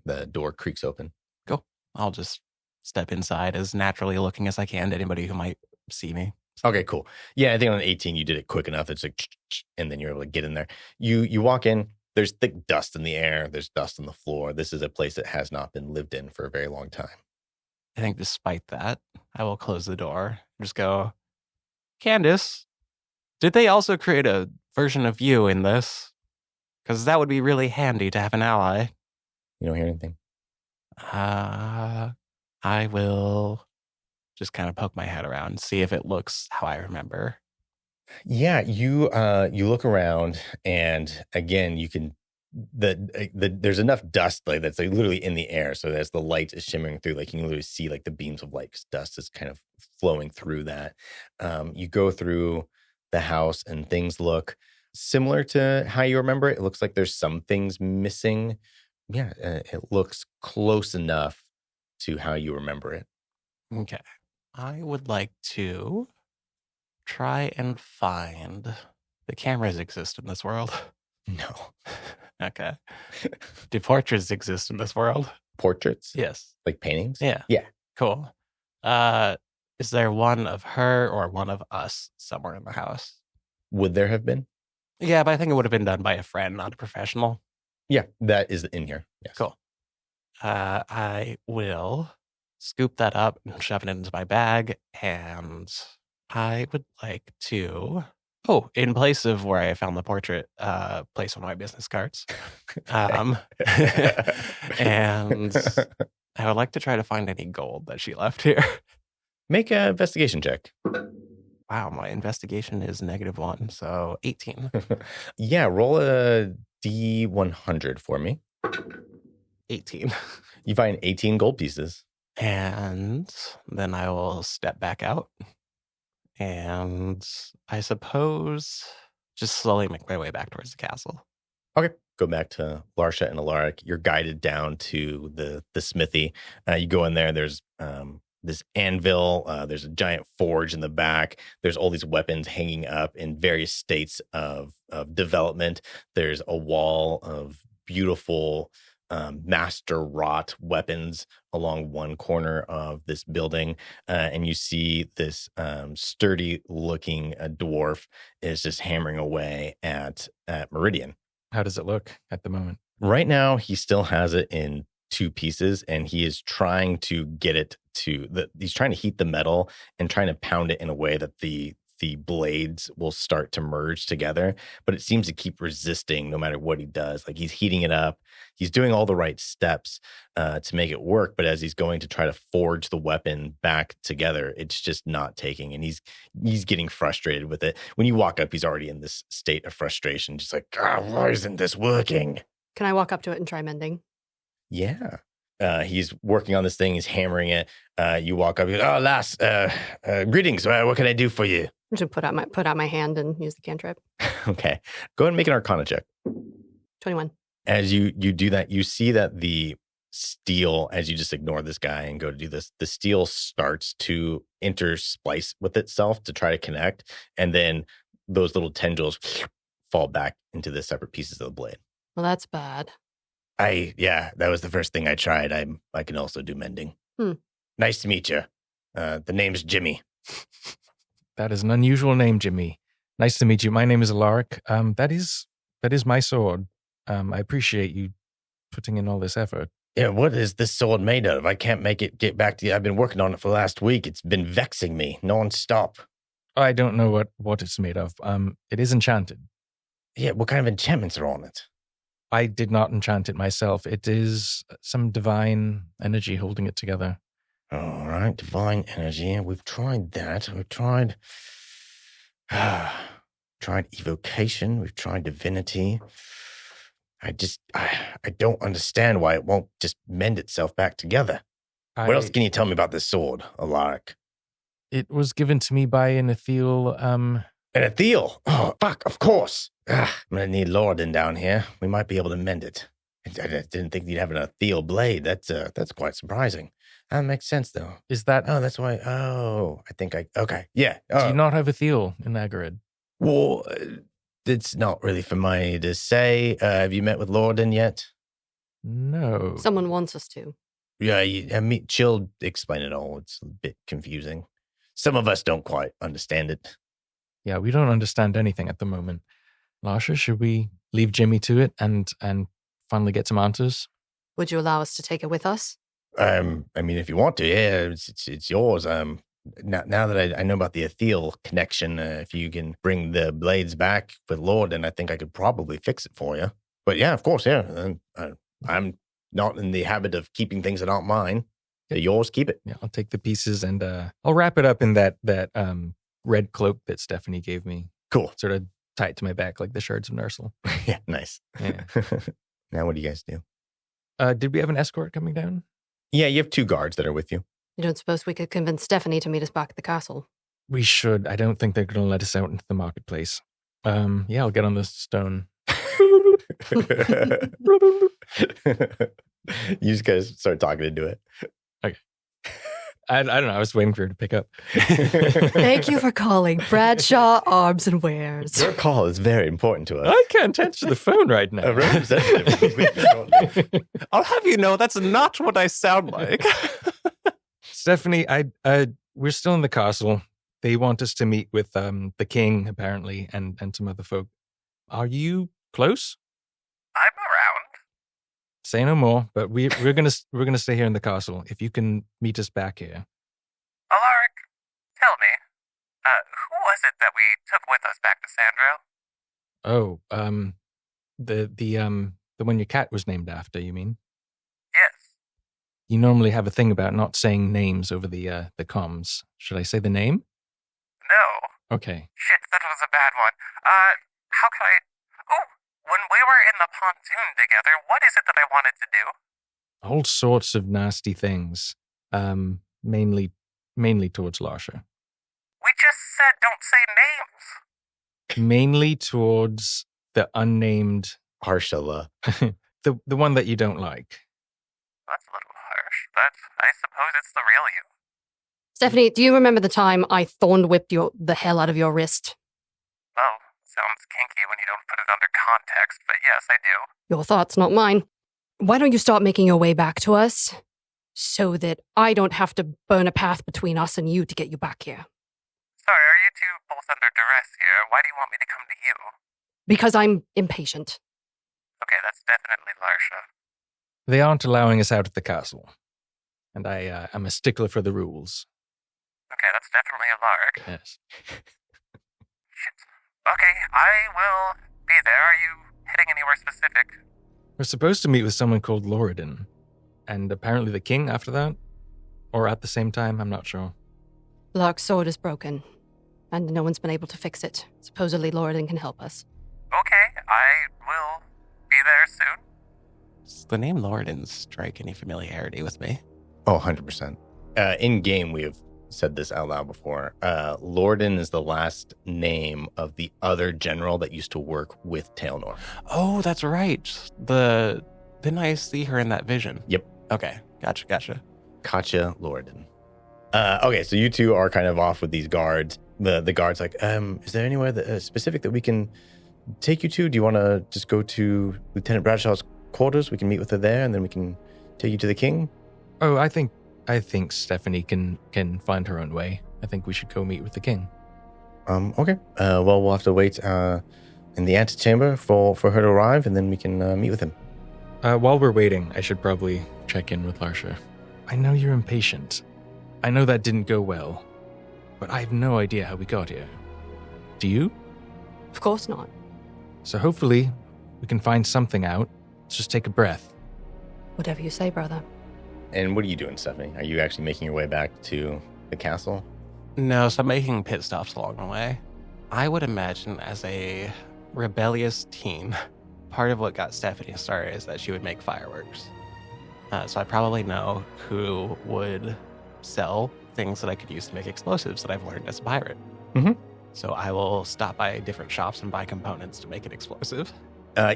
S2: the door creaks open.
S3: Cool. I'll just step inside as naturally looking as I can to anybody who might see me.
S2: Okay, cool. Yeah, I think on 18 you did it quick enough. It's like, and then you're able to get in there. You walk in. There's thick dust in the air. There's dust on the floor. This is a place that has not been lived in for a very long time.
S3: I think despite that, I will close the door and just go, Candace, did they also create a version of you in this? Because that would be really handy to have an ally.
S2: You don't hear anything?
S3: I will just kind of poke my head around and see if it looks how I remember.
S2: Yeah, you look around, and again, you can there's enough dust like that's like literally in the air, so as the light is shimmering through, like you can literally see like the beams of light because dust is kind of flowing through that. You go through the house, and things look similar to how you remember it. It looks like there's some things missing. Yeah, it looks close enough to how you remember it.
S3: Okay. I would like to try and find the cameras exist in this world.
S2: No.
S3: Okay. Do portraits exist in this world?
S2: Portraits?
S3: Yes.
S2: Like paintings?
S3: Yeah.
S2: Yeah.
S3: Cool. Is there one of her or one of us somewhere in the house?
S2: Would there have been?
S3: Yeah, but I think it would have been done by a friend, not a professional.
S2: Yeah, that is in here. Yes.
S3: Cool. I will scoop that up and shove it into my bag, and I would like to, in place of where I found the portrait, place one of my business cards. And I would like to try to find any gold that she left here.
S2: Make an investigation check.
S3: Wow, my investigation is -1, so 18.
S2: Yeah, roll a D100 for me.
S3: 18.
S2: You find 18 gold pieces.
S3: And then I will step back out. And I suppose just slowly make my way back towards the castle.
S2: Okay. Go back to Larsha and Elaric. You're guided down to the smithy. You go in there. There's this anvil. There's a giant forge in the back. There's all these weapons hanging up in various states of development. There's a wall of beautiful master wrought weapons along one corner of this building, and you see this sturdy looking dwarf is just hammering away at Meridian.
S4: How does it look at the moment?
S2: Right now he still has it in 2 pieces, and he is trying to get it he's trying to heat the metal and trying to pound it in a way that the blades will start to merge together, but it seems to keep resisting no matter what he does. Like he's heating it up. He's doing all the right steps to make it work, but as he's going to try to forge the weapon back together, it's just not taking, and he's getting frustrated with it. When you walk up, he's already in this state of frustration, just like, why isn't this working?
S1: Can I walk up to it and try mending?
S2: Yeah. He's working on this thing. He's hammering it. You walk up. You go, Lass, greetings. What can I do for you?
S1: I'm just gonna put out my hand and use the cantrip.
S2: Okay. Go ahead and make an Arcana check.
S1: 21.
S2: As you do that, you see that the steel, as you just ignore this guy and go to do this, the steel starts to intersplice with itself to try to connect. And then those little tendrils fall back into the separate pieces of the blade.
S1: Well, that's bad.
S2: That was the first thing I tried. I can also do mending. Nice to meet you. The name's Jimmy.
S4: That is an unusual name, Jimmy. Nice to meet you. My name is Elaric. That is my sword. I appreciate you putting in all this effort.
S2: Yeah, what is this sword made of? I can't make it get back to you. I've been working on it for the last week. It's been vexing me non-stop.
S4: I don't know what it's made of. It is enchanted.
S2: Yeah, what kind of enchantments are on it?
S4: I did not enchant it myself. It is some divine energy holding it together.
S2: All right, divine energy. We've tried that. We've tried evocation. We've tried divinity. I don't understand why it won't just mend itself back together. What else can you tell me about this sword, Elaric?
S4: It was given to me by an ethereal,
S2: An ethereal? Oh, fuck, of course. I'm going to need Lorden down here. We might be able to mend it. I didn't think you'd have an ethereal blade. That's quite surprising. That makes sense, though.
S4: Is that...
S2: Oh, that's why... Oh, okay. Yeah.
S4: Do you not have ethereal in Agarid?
S2: Well, it's not really for me to say. Have you met with Lorden yet?
S4: No.
S1: Someone wants us to.
S2: Yeah, she'll explain it all. It's a bit confusing. Some of us don't quite understand it.
S4: Yeah, we don't understand anything at the moment. Larsha, should we leave Jimmy to it and finally get some answers?
S1: Would you allow us to take it with us?
S2: I mean, if you want to, yeah, it's yours. Now that I know about the Ethiel connection, if you can bring the blades back with Lord, then I think I could probably fix it for you. But yeah, of course, yeah. I'm not in the habit of keeping things that aren't mine. They're yours, keep it.
S4: Yeah, I'll take the pieces and I'll wrap it up in that red cloak that Stephanie gave me.
S2: Cool.
S4: Sort of tie it to my back like the shards of Nursel.
S2: Yeah, nice.
S4: Yeah.
S2: Now what do you guys do?
S4: Did we have an escort coming down?
S2: Yeah, you have 2 guards that are with you.
S1: You don't suppose we could convince Stephanie to meet us back at the castle?
S4: We should. I don't think they're going to let us out into the marketplace. Yeah, I'll get on the stone.
S2: You just guys start talking into it.
S4: Okay. I don't know. I was waiting for her to pick up.
S1: Thank you for calling Bradshaw Arms and Wares.
S2: Your call is very important to us.
S4: I can't answer the phone right now.
S2: A representative.
S3: I'll have you know that's not what I sound like.
S4: Stephanie, we're still in the castle. They want us to meet with the king, apparently, and some other folk. Are you close?
S5: I'm around.
S4: Say no more, but we're gonna stay here in the castle. If you can meet us back here.
S5: Elaric, tell me, who was it that we took with us back to Sandro?
S4: Oh, the one your cat was named after, you mean?
S5: Yes.
S4: You normally have a thing about not saying names over the comms. Should I say the name?
S5: No.
S4: Okay.
S5: Shit, that was a bad one. How can I... Oh, when we were in the pontoon together, what is it that I wanted to do?
S4: All sorts of nasty things. Mainly towards Larsha.
S5: We just said don't say names.
S4: Mainly towards the unnamed
S2: Harshala.
S4: the one that you don't like.
S5: That's a little harsh, but I suppose it's the real you.
S1: Stephanie, do you remember the time I thorn whipped the hell out of your wrist?
S5: Oh, sounds kinky when you don't put it under context, but yes, I do.
S1: Your thoughts, not mine. Why don't you start making your way back to us so that I don't have to burn a path between us and you to get you back here?
S5: Sorry, are you two both under duress here? Why do you want me to come to you?
S1: Because I'm impatient.
S5: Okay, that's definitely Larsha.
S4: They aren't allowing us out at the castle. And I'm a stickler for the rules.
S5: Okay, that's definitely Elaric.
S4: Yes.
S5: Shit. Okay, I will be there. Are you heading anywhere specific?
S4: We're supposed to meet with someone called Loredan. And apparently the king after that? Or at the same time, I'm not sure.
S1: Lark's sword is broken, and no one's been able to fix it. Supposedly Loredan can help us.
S5: Okay, I will be there soon.
S3: Does the name Loredan strike any familiarity with me?
S2: Oh, 100%. In game, we have said this out loud before. Loredan is the last name of the other general that used to work with Tailnor.
S3: Oh, that's right. Didn't I see her in that vision?
S2: Yep.
S3: Okay, gotcha.
S2: Katja Loredan. Okay, so you two are kind of off with these guards. The guard's like, is there anywhere that, specific that we can take you to? Do you want to just go to Lieutenant Bradshaw's quarters? We can meet with her there, and then we can take you to the king?
S4: Oh, I think Stephanie can find her own way. I think we should go meet with the king.
S2: Okay. Well, we'll have to wait in the antechamber for her to arrive, and then we can meet with him.
S4: While we're waiting, I should probably check in with Larsha. I know you're impatient. I know that didn't go well, but I have no idea how we got here. Do you?
S1: Of course not.
S4: So hopefully we can find something out. Let's just take a breath.
S1: Whatever you say, brother.
S2: And what are you doing, Stephanie? Are you actually making your way back to the castle?
S3: No, so I'm making pit stops along the way. I would imagine as a rebellious teen, part of what got Stephanie started is that she would make fireworks. So I probably know who would sell things that I could use to make explosives that I've learned as a pirate.
S2: Mm-hmm.
S3: So I will stop by different shops and buy components to make an explosive.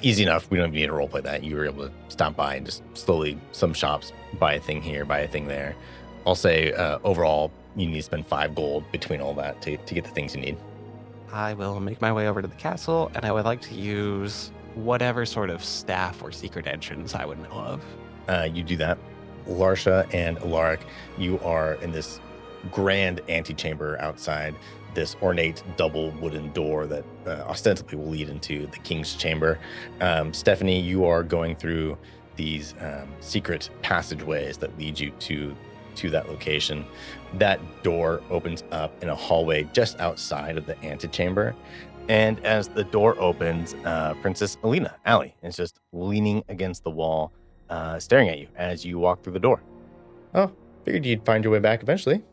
S2: Easy enough. We don't even need to roleplay that. You were able to stop by and just slowly, some shops, buy a thing here, buy a thing there. I'll say overall, you need to spend 5 gold between all that to get the things you need.
S3: I will make my way over to the castle, and I would like to use whatever sort of staff or secret entrance I would know of.
S2: You do that. Larsha and Elaric, you are in this grand antechamber outside. this ornate double wooden door that ostensibly will lead into the king's chamber. Stephanie, you are going through these secret passageways that lead you to that location. That door opens up in a hallway just outside of the antechamber. And as the door opens, Princess Alina, Allie, is just leaning against the wall, staring at you as you walk through the door. Oh, figured you'd find your way back eventually.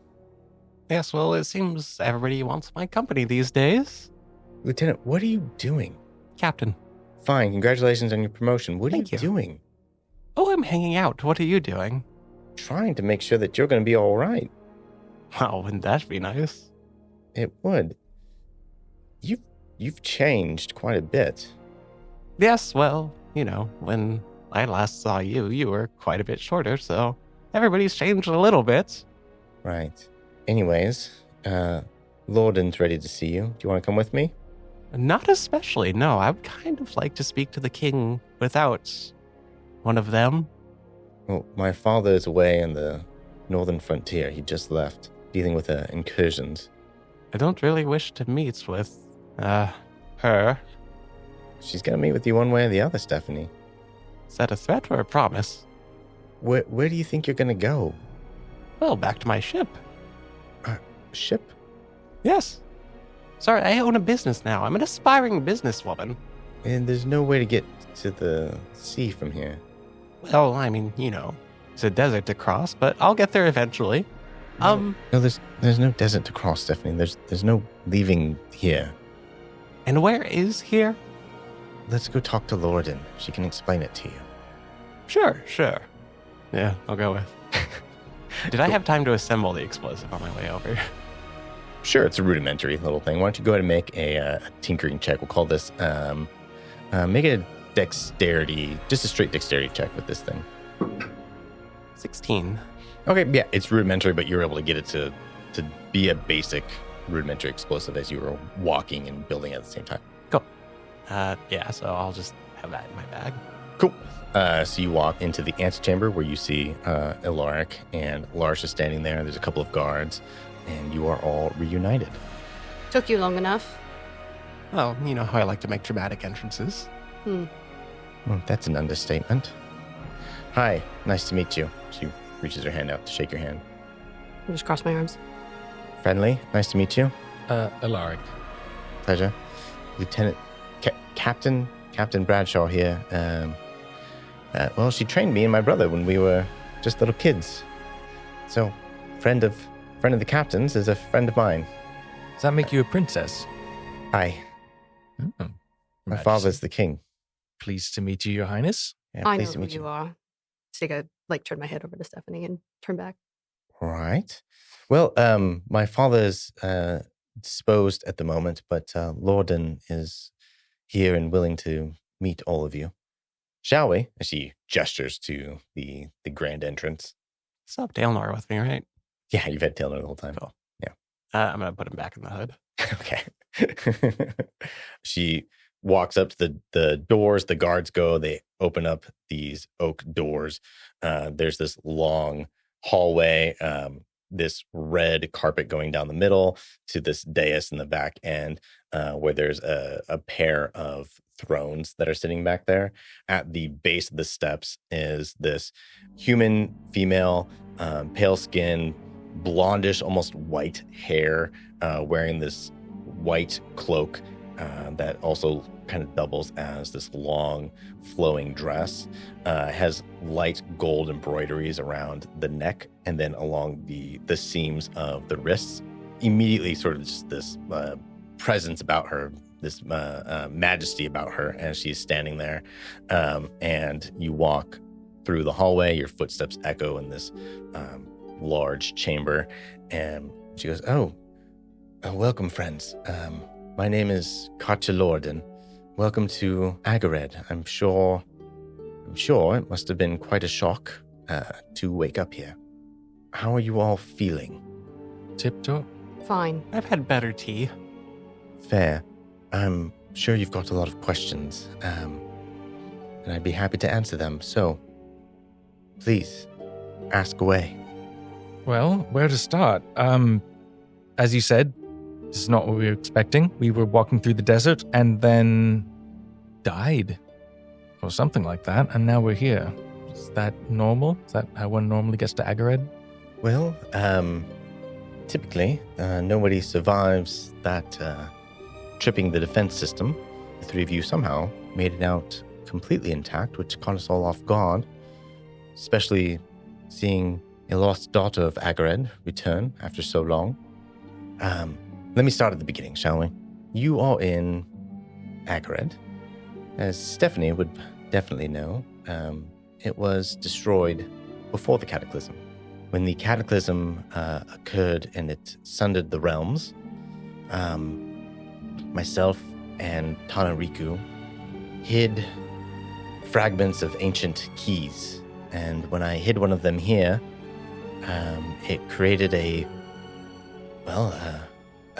S3: Yes, well, it seems everybody wants my company these days.
S2: Lieutenant, what are you doing?
S3: Captain.
S2: Fine, congratulations on your promotion. What are
S3: Thank
S2: you
S3: you.
S2: doing?
S3: Oh, I'm hanging out. What are you doing?
S2: Trying to make sure that you're going to be all right.
S3: Wow, wouldn't that be nice?
S2: It would. You've changed quite a bit.
S3: Yes, well, when I last saw you, you were quite a bit shorter, so everybody's changed a little bit.
S2: Right. Anyways, Lorden's ready to see you. Do you want to come with me?
S3: Not especially, no. I would kind of like to speak to the king without one of them.
S2: Well, my father is away on the northern frontier. He just left, dealing with incursions.
S3: I don't really wish to meet with, her.
S2: She's going to meet with you one way or the other, Stephanie.
S3: Is that a threat or a promise?
S2: Where do you think you're going to go?
S3: Well, back to my ship.
S2: Ship?
S3: Yes. Sorry, I own a business now. I'm an aspiring businesswoman.
S2: And there's no way to get to the sea from here.
S3: Well, I mean, it's a desert to cross, but I'll get there eventually.
S2: No, there's no desert to cross, Stephanie. There's no leaving here.
S3: And where is here?
S2: Let's go talk to Lorden. She can explain it to you.
S3: Sure. Yeah, I'll go with. Did I have time to assemble the explosive on my way over?
S2: Sure, it's a rudimentary little thing. Why don't you go ahead and make a tinkering check? We'll call this, make it a dexterity, just a straight dexterity check with this thing.
S3: 16.
S2: Okay, yeah, it's rudimentary, but you're able to get it to be a basic rudimentary explosive as you were walking and building at the same time.
S3: Cool. Yeah, so I'll just have that in my bag.
S2: Cool. So you walk into the antechamber where you see Elaric and Larsha standing there. There's a couple of guards, and you are all reunited.
S1: Took you long enough.
S3: Well, you know how I like to make dramatic entrances.
S2: Well, that's an understatement. Hi, nice to meet you. She reaches her hand out to shake your hand.
S1: I just crossed my arms.
S2: Friendly, nice to meet you.
S4: Elaric.
S2: Pleasure. Lieutenant, Captain Bradshaw here. Well, she trained me and my brother when we were just little kids. So, friend of the captain's is a friend of mine.
S4: Does that make you a princess?
S2: Aye.
S4: Oh,
S2: My father's the king.
S4: Pleased to meet you, Your Highness.
S2: Yeah,
S1: I know
S2: pleased to
S1: who
S2: meet
S1: you are. Stiga, turn my head over to Stephanie and turn back.
S2: Right. Well, my father's disposed at the moment, but Lorden is here and willing to meet all of you. Shall we? As she gestures to the grand entrance.
S3: What's up, Dalenar with me, right?
S2: Yeah, you've had Taylor the whole time.
S3: Cool.
S2: Yeah.
S3: I'm going to put him back in the hood.
S2: Okay. She walks up to the doors. The guards go. They open up these oak doors. There's this long hallway, this red carpet going down the middle to this dais in the back end, where there's a pair of thrones that are sitting back there. At the base of the steps is this human female, pale skin, blondish, almost white hair, wearing this white cloak that also kind of doubles as this long flowing dress, has light gold embroideries around the neck and then along the seams of the wrists. Immediately sort of just this presence about her, this majesty about her as she's standing there. And you walk through the hallway, your footsteps echo in this large chamber, and she goes, oh, welcome, friends. My name is Katja Lorden. Welcome to Agared. I'm sure it must have been quite a shock to wake up here. How are you all feeling?
S4: Tip-top.
S1: Fine.
S3: I've had better tea.
S2: Fair. I'm sure you've got a lot of questions, and I'd be happy to answer them. So, please, ask away.
S4: Well, where to start? As you said, This is not what we were expecting. We were walking through the desert and then died. Or something like that, and now we're here. Is that normal? Is that how one normally gets to Agared?
S2: Well, typically, nobody survives that tripping the defense system. The three of you somehow made it out completely intact, which caught us all off guard, especially seeing a lost daughter of Agared return after so long. Let me start at the beginning, shall we? You are in Agared. As Stephanie would definitely know, it was destroyed before the Cataclysm. When the Cataclysm occurred and it sundered the realms, myself and Tanariku hid fragments of ancient keys. And when I hid one of them here, it created a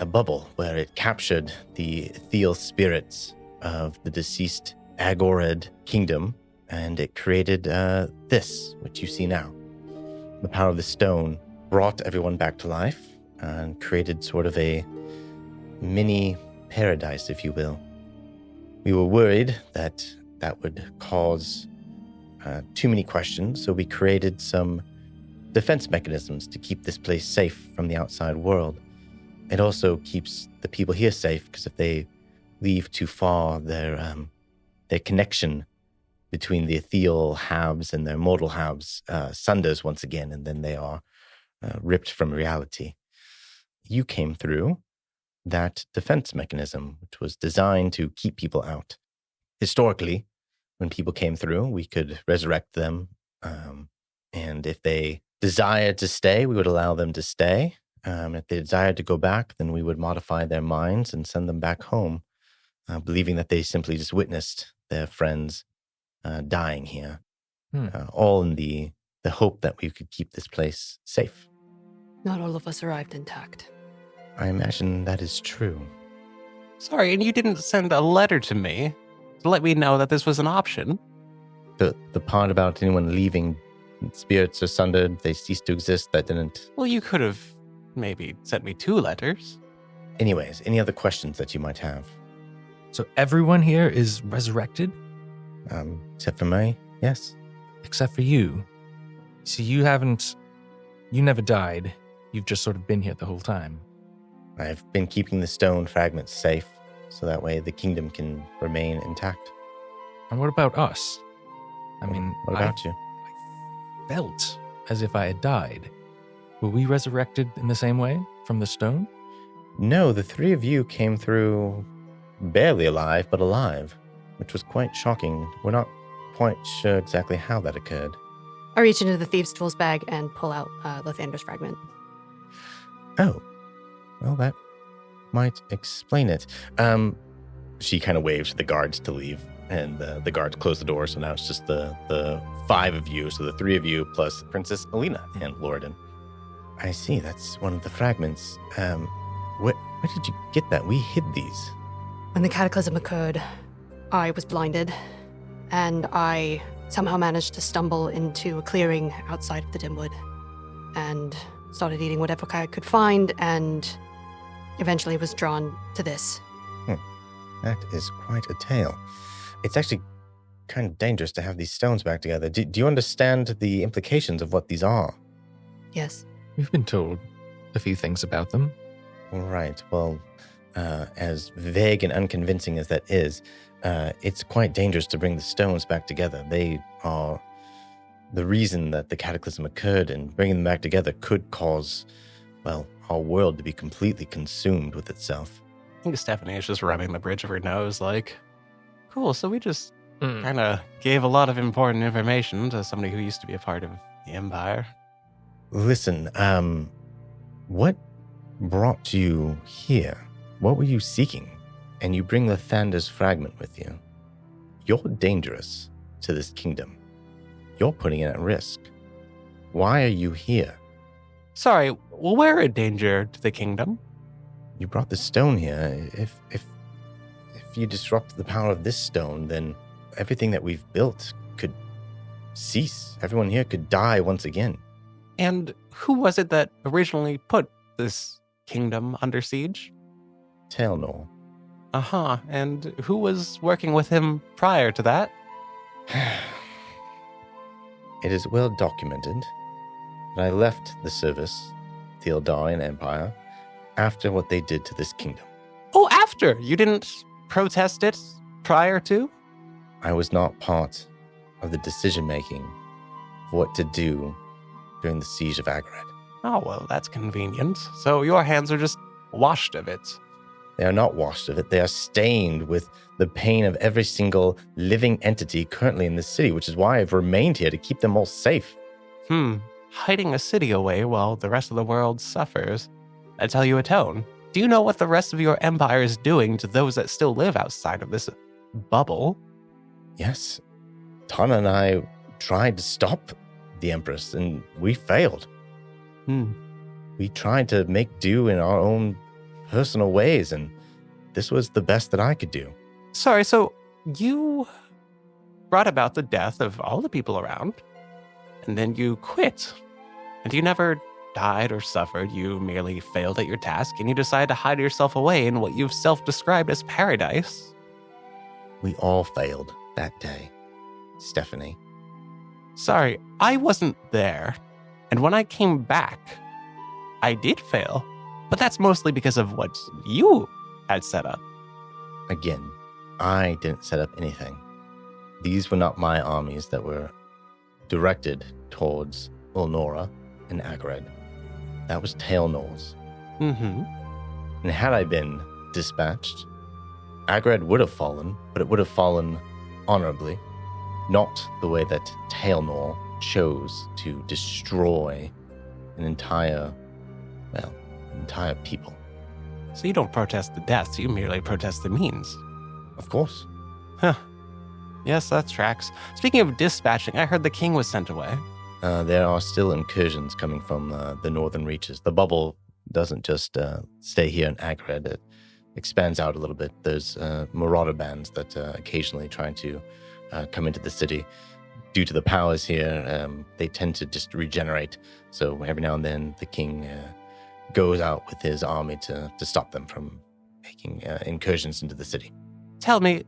S2: bubble where it captured the ethereal spirits of the deceased Agored kingdom, and it created this, which you see now. The power of the stone brought everyone back to life and created sort of a mini paradise, if you will. We were worried that that would cause too many questions, so we created some defense mechanisms to keep this place safe from the outside world. It also keeps the people here safe, because if they leave too far, their connection between the ethereal halves and their mortal halves sunders once again, and then they are ripped from reality. You came through that defense mechanism, which was designed to keep people out. Historically, when people came through, we could resurrect them, and if they desired to stay, we would allow them to stay. If they desired to go back, then we would modify their minds and send them back home, believing that they simply just witnessed their friends dying here, all in the hope that we could keep this place safe.
S1: Not all of us arrived intact.
S2: I imagine that is true.
S3: Sorry, and you didn't send a letter to me to let me know that this was an option?
S2: The part about anyone leaving, spirits are sundered, they cease to exist, that didn't...
S3: Well, you could have maybe sent me 2 letters.
S2: Anyways, any other questions that you might have?
S4: So everyone here is resurrected?
S2: Except for me, yes.
S4: Except for you. So you never died. You've just sort of been here the whole time.
S2: I've been keeping the stone fragments safe, so that way the kingdom can remain intact.
S4: And what about us? I mean,
S2: what about you?
S4: I felt as if I had died. Were we resurrected in the same way from the stone?
S2: No, the 3 of you came through barely alive, but alive, which was quite shocking. We're not quite sure exactly how that occurred.
S1: I reach into the thieves' tools bag and pull out Lathander's fragment.
S2: Oh, well, that might explain it. She kind of waves to the guards to leave, and the guards close the door, so now it's just the 5 of you, so the 3 of you plus Princess Alina and Lorden. I see, that's one of the fragments. Where did you get that? We hid these.
S1: When the cataclysm occurred, I was blinded, and I somehow managed to stumble into a clearing outside of the Dimwood, and started eating whatever I could find, and eventually was drawn to this.
S2: That is quite a tale. It's actually kind of dangerous to have these stones back together. Do you understand the implications of what these are?
S1: Yes.
S4: We've been told a few things about them.
S2: Right. Well, as vague and unconvincing as that is, it's quite dangerous to bring the stones back together. They are the reason that the cataclysm occurred, and bringing them back together could cause, well, our world to be completely consumed with itself.
S3: I think Stephanie is just rubbing the bridge of her nose like, cool, so we just kind of gave a lot of important information to somebody who used to be a part of the Empire.
S2: Listen, what brought you here? What were you seeking? And you bring Lathander's fragment with you. You're dangerous to this kingdom. You're putting it at risk. Why are you here?
S3: Sorry, well, we're a danger to the kingdom.
S2: You brought the stone here. If you disrupt the power of this stone, then everything that we've built could cease. Everyone here could die once again.
S3: And who was it that originally put this kingdom under siege?
S2: Tailnor.
S3: Uh-huh. And who was working with him prior to that?
S2: It is well documented that I left the service, the Eldarian Empire, after what they did to this kingdom.
S3: Oh, after! You didn't protest it prior to?
S2: I was not part of the decision-making of what to do during the siege of Agrad.
S3: Oh, well, that's convenient. So your hands are just washed of it.
S2: They are not washed of it. They are stained with the pain of every single living entity currently in this city, which is why I've remained here to keep them all safe.
S3: Hiding a city away while the rest of the world suffers. That's how you atone. Do you know what the rest of your empire is doing to those that still live outside of this bubble?
S2: Yes. Tana and I tried to stop the Empress, and we failed. We tried to make do in our own personal ways, and this was the best that I could do.
S3: Sorry, so you brought about the death of all the people around, and then you quit. And you never died or suffered, you merely failed at your task, and you decided to hide yourself away in what you've self-described as paradise.
S2: We all failed that day, Stephanie.
S3: Sorry, I wasn't there. And when I came back, I did fail. But that's mostly because of what you had set up.
S2: Again, I didn't set up anything. These were not my armies that were directed towards Ulnora and Agrad. That was Tailnor's. And had I been dispatched, Agrad would have fallen, but it would have fallen honorably, not the way that Tailnor chose to destroy an entire people.
S3: So you don't protest the deaths, you merely protest the means.
S2: Of course.
S3: Yes, that tracks. Speaking of dispatching, I heard the king was sent away.
S2: There are still incursions coming from the northern reaches. The bubble doesn't just stay here in Agrad. It expands out a little bit. There's marauder bands that occasionally try to come into the city. Due to the powers here, they tend to just regenerate. So every now and then, the king goes out with his army to stop them from making incursions into the city.
S3: Tell me,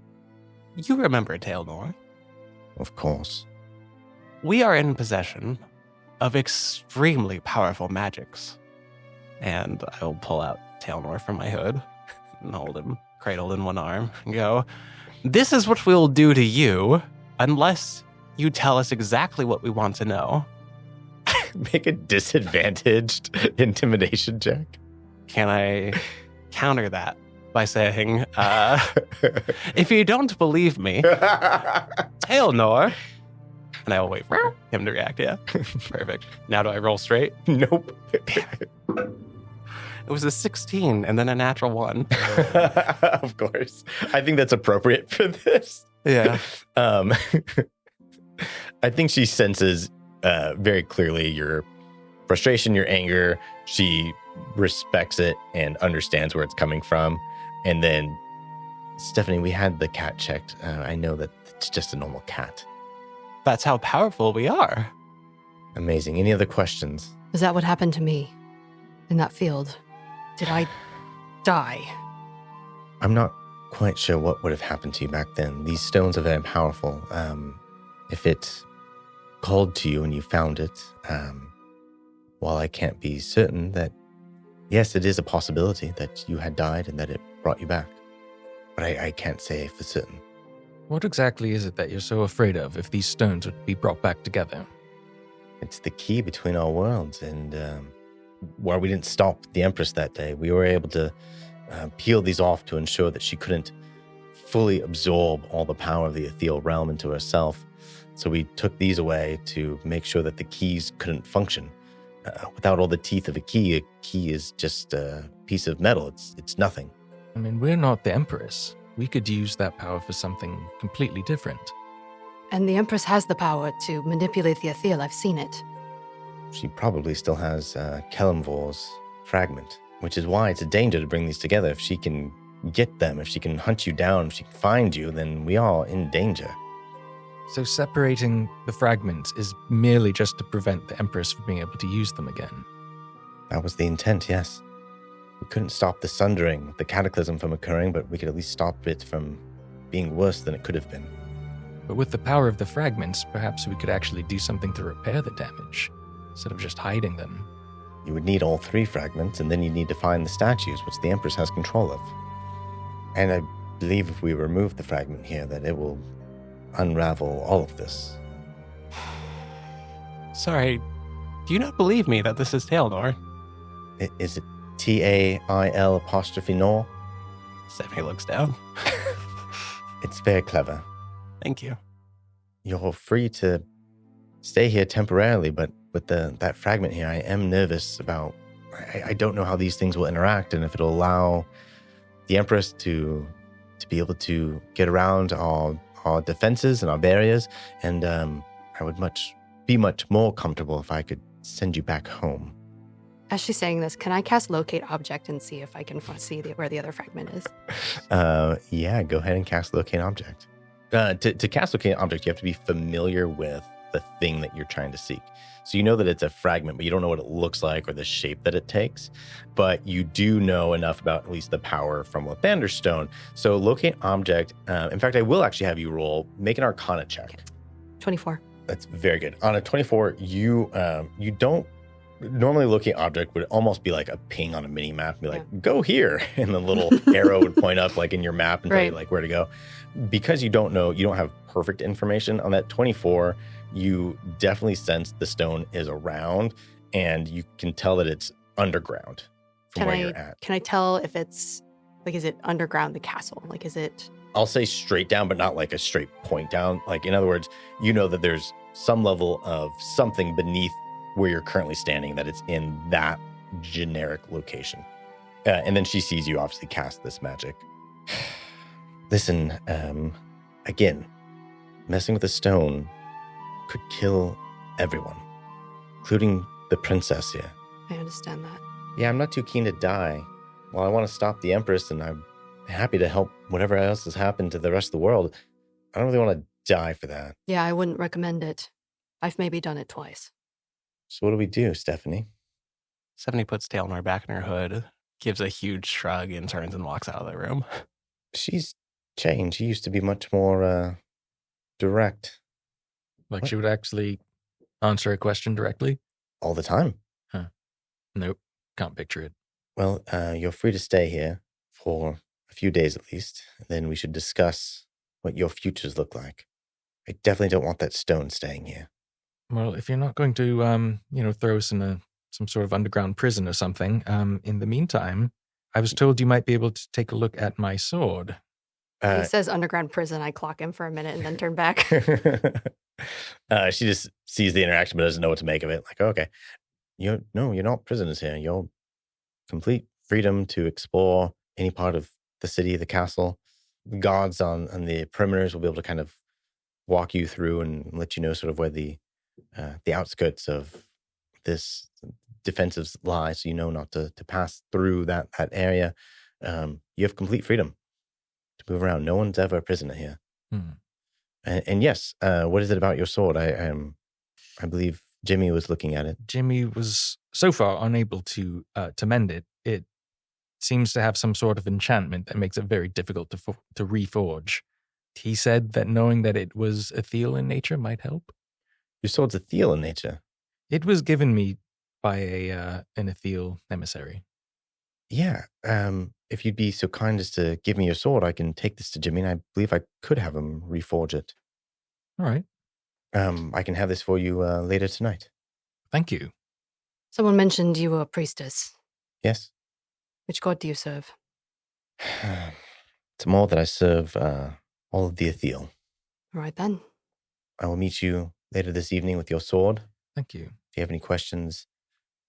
S3: you remember Tailnor?
S2: Of course.
S3: We are in possession of extremely powerful magics. And I will pull out Tailnor from my hood and hold him cradled in one arm and go, "This is what we'll do to you unless you tell us exactly what we want to know."
S2: Make a disadvantaged intimidation check.
S3: Can I counter that by saying, if you don't believe me, Tailnor, and I will wait for him to react, yeah. Perfect. Now do I roll straight?
S2: Nope.
S3: It was a 16 and then a natural 1.
S2: Of course. I think that's appropriate for this.
S3: Yeah.
S2: I think she senses very clearly your frustration, your anger. She respects it and understands where it's coming from. And then, Stephanie, we had the cat checked. I know that it's just a normal cat.
S3: That's how powerful we are.
S2: Amazing. Any other questions?
S1: Is that what happened to me in that field? Did I die?
S2: I'm not quite sure what would have happened to you back then. These stones are very powerful. If it called to you and you found it, while I can't be certain that, yes, it is a possibility that you had died and that it brought you back. But I can't say for certain.
S4: What exactly is it that you're so afraid of if these stones would be brought back together?
S2: It's the key between our worlds, and while we didn't stop the Empress that day, we were able to peel these off to ensure that she couldn't fully absorb all the power of the ethereal realm into herself. So we took these away to make sure that the keys couldn't function. Without all the teeth of a key is just a piece of metal. It's nothing.
S4: I mean, we're not the Empress. We could use that power for something completely different.
S1: And the Empress has the power to manipulate the ethereal. I've seen it.
S2: She probably still has Kelemvor's fragment, which is why it's a danger to bring these together. If she can get them, if she can hunt you down, if she can find you, then we are in danger.
S4: So separating the fragments is merely just to prevent the Empress from being able to use them again.
S2: That was the intent, yes. We couldn't stop the sundering, the cataclysm from occurring, but we could at least stop it from being worse than it could have been.
S4: But with the power of the fragments, perhaps we could actually do something to repair the damage, instead of just hiding them.
S2: You would need all 3 fragments, and then you need to find the statues, which the Empress has control of. And I believe if we remove the fragment here, that it will unravel all of this.
S3: Sorry, do you not believe me that this is Tailnor?
S2: Is it Tail'?
S3: Stephanie looks down.
S2: It's very clever.
S3: Thank you.
S2: You're free to stay here temporarily, but with that fragment here, I am nervous about... I don't know how these things will interact, and if it'll allow the Empress to be able to get around our defenses and our barriers, and I would be much more comfortable if I could send you back home.
S1: As she's saying this, can I cast Locate Object and see if I can see where the other fragment is?
S2: Yeah, go ahead and cast Locate Object. To cast Locate Object, you have to be familiar with the thing that you're trying to seek. So you know that it's a fragment, but you don't know what it looks like or the shape that it takes. But you do know enough about at least the power from Lathander's Stone. So Locate Object, in fact, I will actually have you make an Arcana check.
S1: Okay. 24.
S2: That's very good. On a 24, you don't... Normally, Locate Object would almost be like a ping on a mini map, be like, go here, and the little arrow would point up like in your map and tell you like where to go. Because you don't have perfect information on that 24, you definitely sense the stone is around, and you can tell that it's underground from where you're at.
S1: Can I tell if it's like, is it underground the castle? Like, is it?
S2: I'll say straight down, but not like a straight point down. Like, in other words, you know that there's some level of something beneath where you're currently standing, that it's in that generic location. And then she sees you obviously cast this magic. Listen, again, messing with a stone could kill everyone, including the princess here.
S1: I understand that.
S2: Yeah, I'm not too keen to die. Well, I want to stop the Empress, and I'm happy to help whatever else has happened to the rest of the world. I don't really want to die for that.
S1: Yeah, I wouldn't recommend it. I've maybe done it twice.
S2: So what do we do, Stephanie?
S3: Stephanie puts Tailnor back in her hood, gives a huge shrug, and turns and walks out of the room.
S2: She's changed. She used to be much more direct.
S4: Like she would actually answer a question directly?
S2: All the time.
S4: Huh. Nope. Can't picture it.
S2: Well, you're free to stay here for a few days at least. And then we should discuss what your futures look like. I definitely don't want that stone staying here.
S4: Well, if you're not going to, throw us in some sort of underground prison or something, in the meantime, I was told you might be able to take a look at my sword.
S1: He says underground prison. I clock him for a minute and then turn back.
S2: She just sees the interaction but doesn't know what to make of it. Like, okay, you're not prisoners here. You're complete freedom to explore any part of the city, the castle. The guards on the perimeters will be able to kind of walk you through and let you know sort of where the outskirts of this defensives lie, so you know not to pass through that area. You have complete freedom to move around. No one's ever a prisoner here. And yes, what is it about your sword? I believe Jimmy was looking at it.
S4: Jimmy was so far unable to mend it. It seems to have some sort of enchantment that makes it very difficult to reforge. He said that knowing that it was ethereal in nature might help.
S2: Your sword's ethereal in nature.
S4: It was given me by an ethereal emissary.
S2: Yeah. If you'd be so kind as to give me your sword, I can take this to Jimmy, and I believe I could have him reforge it.
S4: All right.
S2: I can have this for you later tonight.
S4: Thank you.
S1: Someone mentioned you were a priestess.
S2: Yes.
S1: Which god do you serve?
S2: It's more that I serve all of the ethereal.
S1: All right, then.
S2: I will meet you later this evening with your sword.
S4: Thank you.
S2: If you have any questions,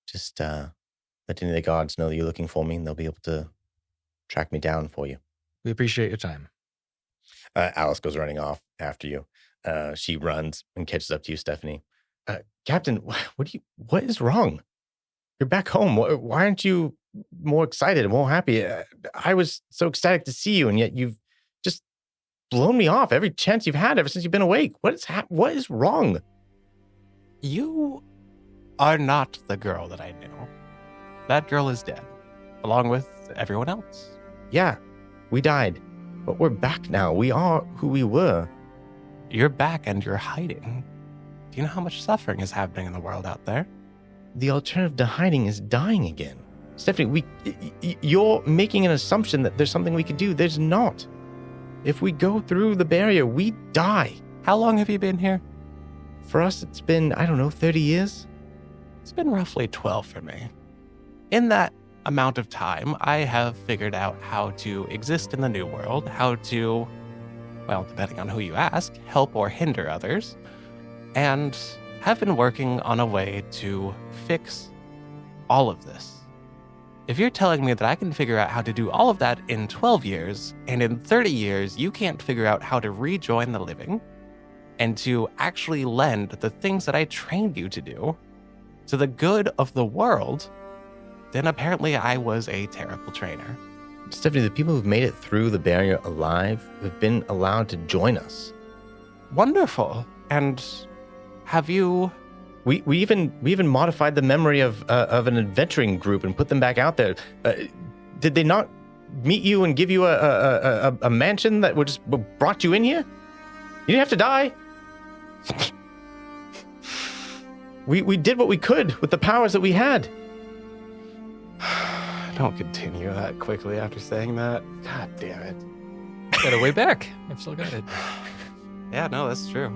S2: just let any of the guards know that you're looking for me, and they'll be able to track me down for you.
S4: We appreciate your time.
S2: Alice goes running off after you. She runs and catches up to you, Stephanie. Captain, what is wrong? You're back home. Why aren't you more excited and more happy? I was so ecstatic to see you, and yet you've just blown me off every chance you've had ever since you've been awake. What is wrong?
S3: You are not the girl that I knew. That girl is dead. along with everyone else.
S2: Yeah, we died, but we're back now. We are who we were.
S3: You're back and you're hiding. Do you know how much suffering is happening in the world out there?
S2: The alternative to hiding is dying again. Stephanie, you're making an assumption that there's something we could do. There's not. If we go through the barrier, we die.
S3: How long have you been here?
S2: For us, it's been, 30 years.
S3: It's been roughly 12 for me. In that amount of time, I have figured out how to exist in the new world, how to, well, depending on who you ask, help or hinder others, and have been working on a way to fix all of this. If you're telling me that I can figure out how to do all of that in 12 years, and in 30 years you can't figure out how to rejoin the living, and to actually lend the things that I trained you to do to the good of the world, then apparently I was a terrible trainer.
S2: Stephanie, the people who've made it through the barrier alive have been allowed to join us.
S3: Wonderful. And have you...
S2: We even modified the memory of an adventuring group and put them back out there. Did they not meet you and give you a mansion that just brought you in here? You didn't have to die. We did what we could with the powers that we had.
S3: Don't continue that quickly after saying that. God damn it.
S4: Got a way back. I've still got it.
S3: Yeah, no, that's true.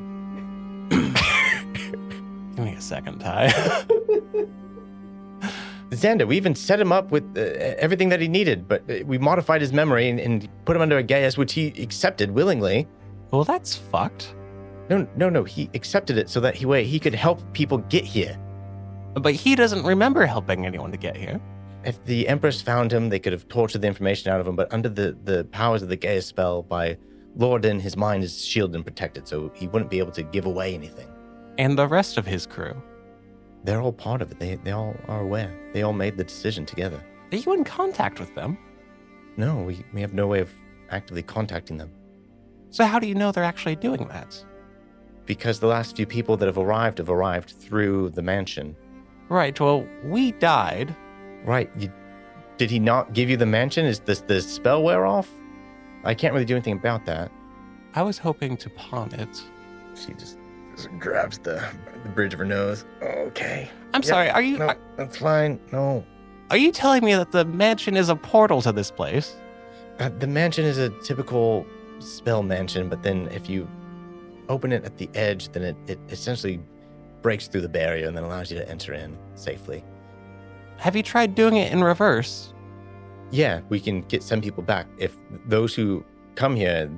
S3: Give me a second, Ty.
S2: Xander, we even set him up with everything that he needed, but we modified his memory and put him under a gaius, which he accepted willingly.
S3: Well, that's fucked.
S2: No, he accepted it so that he could help people get here.
S3: But he doesn't remember helping anyone to get here.
S2: If the Empress found him, they could have tortured the information out of him, but under the powers of the gaius spell by Lorden, his mind is shielded and protected, so he wouldn't be able to give away anything.
S3: And the rest of his crew?
S2: They're all part of it. They all are aware. They all made the decision together.
S3: Are you in contact with them?
S2: No, we have no way of actively contacting them.
S3: So how do you know they're actually doing that?
S2: Because the last few people that have arrived through the mansion.
S3: Right, well, we died.
S2: Right. Did he not give you the mansion? Is the spell wear off? I can't really do anything about that.
S3: I was hoping to pawn it.
S2: She just grabs the bridge of her nose. Okay.
S3: I'm sorry, are you...
S2: No, that's fine. No.
S3: Are you telling me that the mansion is a portal to this place?
S2: The mansion is a typical spell mansion, but then if you open it at the edge, then it essentially breaks through the barrier and then allows you to enter in safely.
S3: Have you tried doing it in reverse?
S2: Yeah, we can get some people back. If those who come here,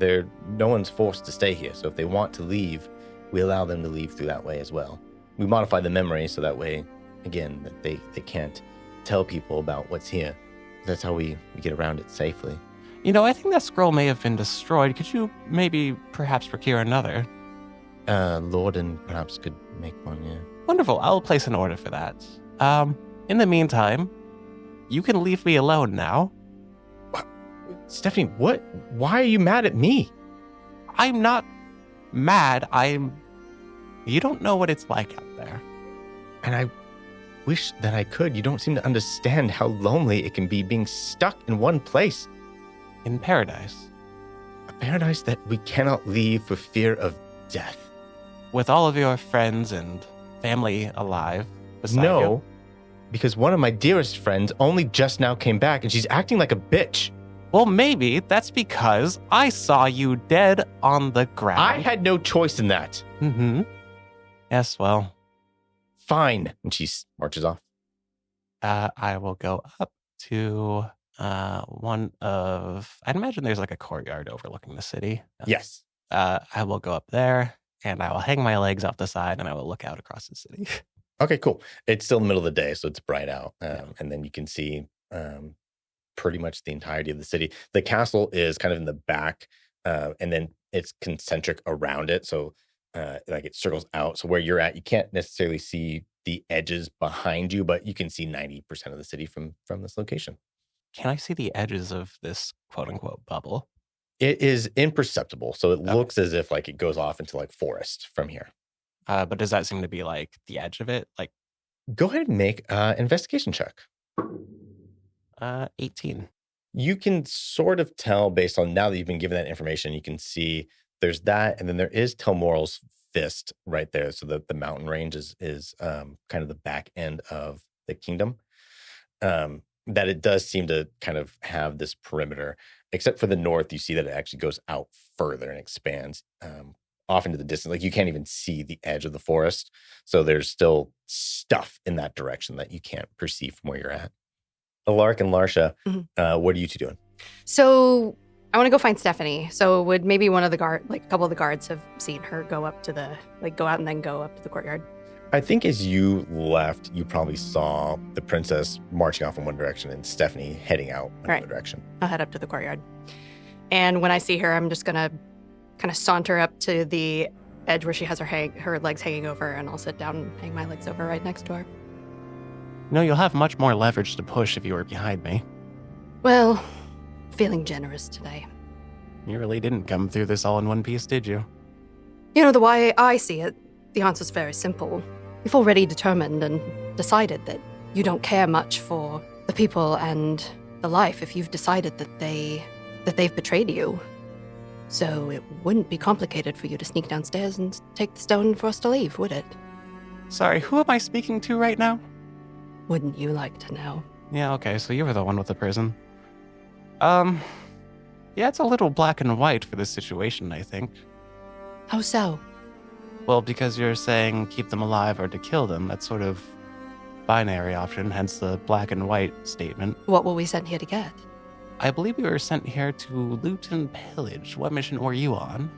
S2: no one's forced to stay here. So if they want to leave, we allow them to leave through that way as well. We modify the memory so that way, again, that they can't tell people about what's here. That's how we get around it safely.
S3: You know, I think that scroll may have been destroyed. Could you perhaps procure another?
S2: Lorden perhaps could make one, yeah.
S3: Wonderful. I'll place an order for that. In the meantime, you can leave me alone now.
S2: Stephanie, what? Why are you mad at me?
S3: I'm not mad. You don't know what it's like out there.
S2: And I wish that I could. You don't seem to understand how lonely it can be being stuck in one place.
S3: In paradise.
S2: A paradise that we cannot leave for fear of death.
S3: With all of your friends and family alive beside
S2: No,
S3: you?
S2: Because one of my dearest friends only just now came back and she's acting like a bitch.
S3: Well, maybe that's because I saw you dead on the ground.
S2: I had no choice in that.
S3: Mm-hmm. Yes, well.
S2: Fine. And she marches off.
S3: I will go up to one of... I'd imagine there's like a courtyard overlooking the city.
S2: Yes.
S3: I will go up there and I will hang my legs off the side and I will look out across the city.
S2: Okay, cool. It's still in the middle of the day, so it's bright out. And then you can see pretty much the entirety of the city. The castle is kind of in the back, and then it's concentric around it. So like it circles out. So where you're at, you can't necessarily see the edges behind you, but you can see 90% of the city from this location.
S3: Can I see the edges of this quote unquote bubble?
S2: It is imperceptible. So it looks as if like it goes off into like forest from here.
S3: But does that seem to be like the edge of it? Like,
S2: go ahead and make an investigation check.
S3: 18.
S2: You can sort of tell based on now that you've been given that information, you can see there's that, and then there is Telmoral's fist right there. So the mountain range is kind of the back end of the kingdom. That it does seem to kind of have this perimeter, except for the north, you see that it actually goes out further and expands off into the distance. Like you can't even see the edge of the forest. So there's still stuff in that direction that you can't perceive from where you're at. Elaric and Larsha, what are you two doing?
S1: So I want to go find Stephanie. So would maybe one of the a couple of the guards have seen her go up to go out and then go up to the courtyard?
S2: I think as you left, you probably saw the princess marching off in one direction and Stephanie heading out in another direction.
S1: I'll head up to the courtyard. And when I see her, I'm just going to kind of saunter up to the edge where she has her legs hanging over, and I'll sit down and hang my legs over right next to her.
S3: No, you'll have much more leverage to push if you were behind me.
S1: Well, feeling generous today.
S3: You really didn't come through this all in one piece, did you?
S1: You know, the way I see it, the answer's very simple. You've already determined and decided that you don't care much for the people and the life if you've decided that they've betrayed you. So it wouldn't be complicated for you to sneak downstairs and take the stone for us to leave, would it?
S3: Sorry, who am I speaking to right now?
S1: Wouldn't you like to know?
S3: Yeah, okay, so you were the one with the prison. Yeah, it's a little black and white for this situation, I think.
S1: How so?
S3: Well, because you're saying keep them alive or to kill them, that's sort of binary option, hence the black and white statement.
S1: What were we sent here to get?
S3: I believe we were sent here to loot and pillage. What mission were you on?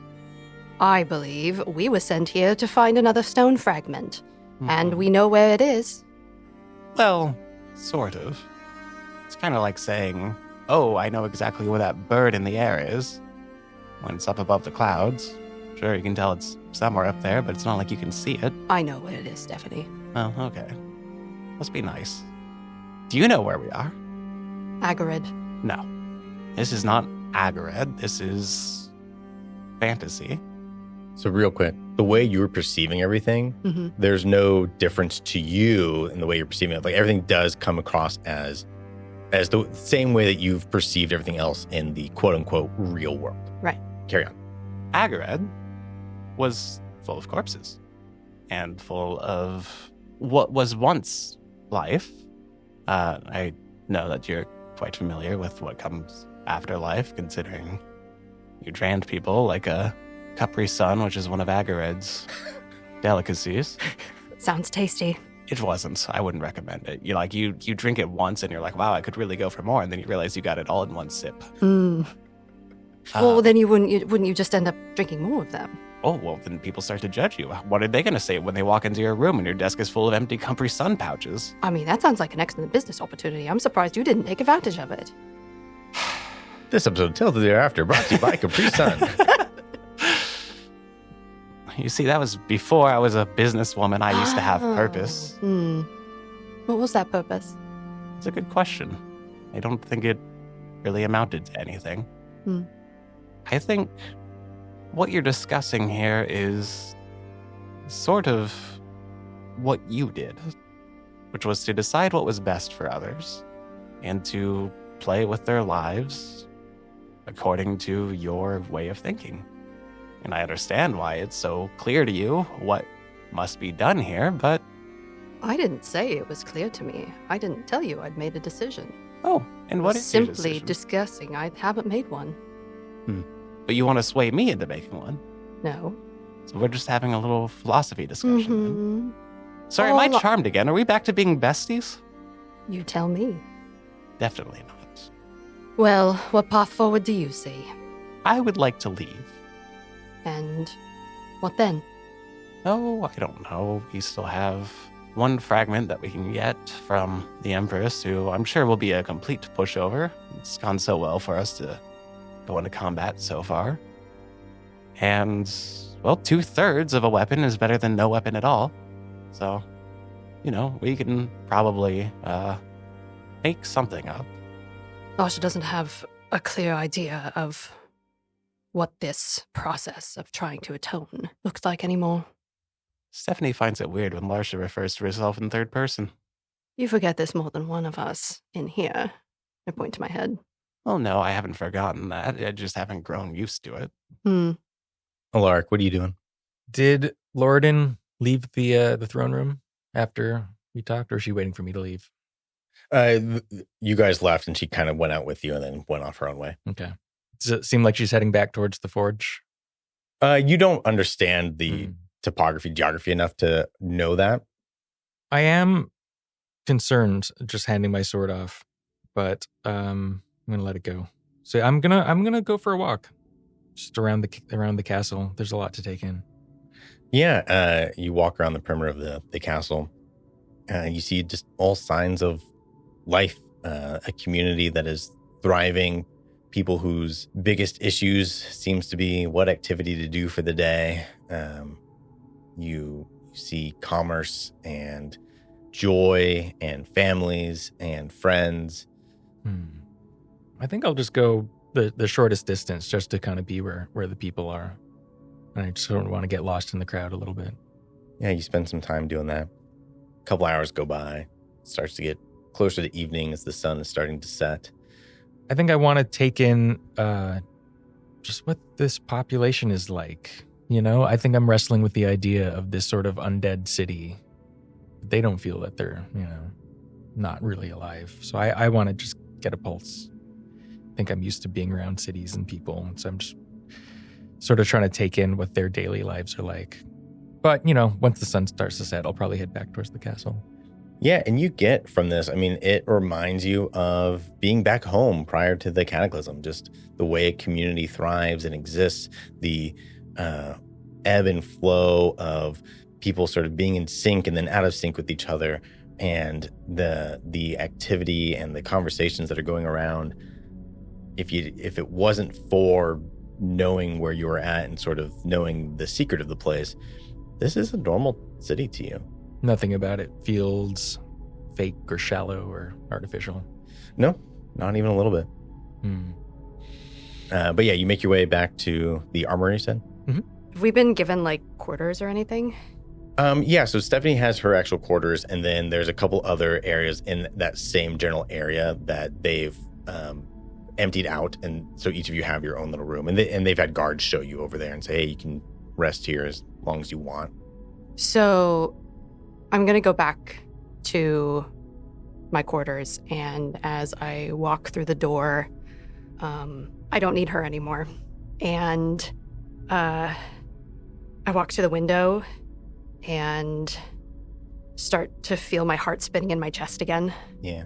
S1: I believe we were sent here to find another stone fragment. And we know where it is.
S3: Well, sort of. It's kind of like saying, oh, I know exactly where that bird in the air is. When it's up above the clouds. Sure, you can tell it's somewhere up there, but it's not like you can see it.
S1: I know where it is, Stephanie.
S3: Oh, okay. Must be nice. Do you know where we are?
S1: Agarid.
S3: No. This is not Agarid. This is fantasy.
S2: So real quick, the way you were perceiving everything, there's no difference to you in the way you're perceiving it. Like everything does come across as the same way that you've perceived everything else in the quote unquote real world.
S1: Right.
S2: Carry on.
S3: Agarid was full of corpses and full of what was once life. I know that you're quite familiar with what comes after life, considering you drained people like a Capri Sun, which is one of Agarid's delicacies.
S1: Sounds tasty.
S3: It wasn't. I wouldn't recommend it. You drink it once and you're like, wow, I could really go for more, and then you realize you got it all in one sip.
S1: Well, then wouldn't you just end up drinking more of them?
S3: Oh, well, then people start to judge you. What are they going to say when they walk into your room and your desk is full of empty Capri Sun pouches?
S1: I mean, that sounds like an excellent business opportunity. I'm surprised you didn't take advantage of it.
S2: This episode of Tales of the Hereafter brought to you by Capri Sun.
S3: You see, that was before I was a businesswoman. I used to have purpose.
S1: What was that purpose?
S3: It's a good question. I don't think it really amounted to anything. I think what you're discussing here is sort of what you did, which was to decide what was best for others and to play with their lives according to your way of thinking. And I understand why it's so clear to you what must be done here, but...
S1: I didn't say it was clear to me. I didn't tell you I'd made a decision.
S3: Oh, and what is your decision?
S1: Simply discussing. I haven't made one.
S3: But you want to sway me into making one?
S1: No.
S3: So we're just having a little philosophy discussion. Sorry, am I charmed again? Are we back to being besties?
S1: You tell me.
S3: Definitely not.
S1: Well, what path forward do you see?
S3: I would like to leave.
S1: And what then?
S3: Oh, I don't know. We still have one fragment that we can get from the Empress, who I'm sure will be a complete pushover. It's gone so well for us to go into combat so far. And, well, 2/3 of a weapon is better than no weapon at all. So, we can probably make something up.
S1: Larsha doesn't have a clear idea of what this process of trying to atone looks like anymore.
S3: Stephanie finds it weird when Larsha refers to herself in third person.
S1: You forget there's more than one of us in here. I point to my head.
S3: Oh, no, I haven't forgotten that. I just haven't grown used to it.
S2: Elaric, what are you doing?
S4: Did Lordan leave the throne room after we talked, or is she waiting for me to leave?
S2: You guys left, and she kind of went out with you and then went off her own way.
S4: Okay. Does it seem like she's heading back towards the forge?
S2: You don't understand the topography, geography enough to know that.
S4: I am concerned just handing my sword off, but I'm gonna let it go. So I'm gonna go for a walk just around the castle. There's a lot to take in.
S2: Yeah, you walk around the perimeter of the castle. You see just all signs of life, a community that is thriving, people whose biggest issues seems to be what activity to do for the day. You see commerce and joy and families and friends.
S4: I think I'll just go the shortest distance just to kind of be where the people are. And I just don't want to get lost in the crowd a little bit.
S2: Yeah, you spend some time doing that. A couple hours go by. It starts to get closer to evening as the sun is starting to set.
S4: I think I want to take in just what this population is like. You know, I think I'm wrestling with the idea of this sort of undead city. They don't feel that they're, not really alive. So I want to just get a pulse. I think I'm used to being around cities and people. So I'm just sort of trying to take in what their daily lives are like. But, once the sun starts to set, I'll probably head back towards the castle.
S2: Yeah, and you get from this, it reminds you of being back home prior to the cataclysm, just the way a community thrives and exists, the ebb and flow of people sort of being in sync and then out of sync with each other, and the activity and the conversations that are going around. If it wasn't for knowing where you were at and sort of knowing the secret of the place, this is a normal city to you.
S4: Nothing about it feels fake or shallow or artificial.
S2: No, not even a little bit. But yeah, you make your way back to the armory, you said?
S1: Mm-hmm. Have we been given, quarters or anything?
S2: Yeah, so Stephanie has her actual quarters, and then there's a couple other areas in that same general area that they've emptied out, and so each of you have your own little room. And they've had guards show you over there and say, hey, you can rest here as long as you want.
S1: So I'm going to go back to my quarters, and as I walk through the door, I don't need her anymore. And I walk to the window and start to feel my heart spinning in my chest again.
S2: Yeah.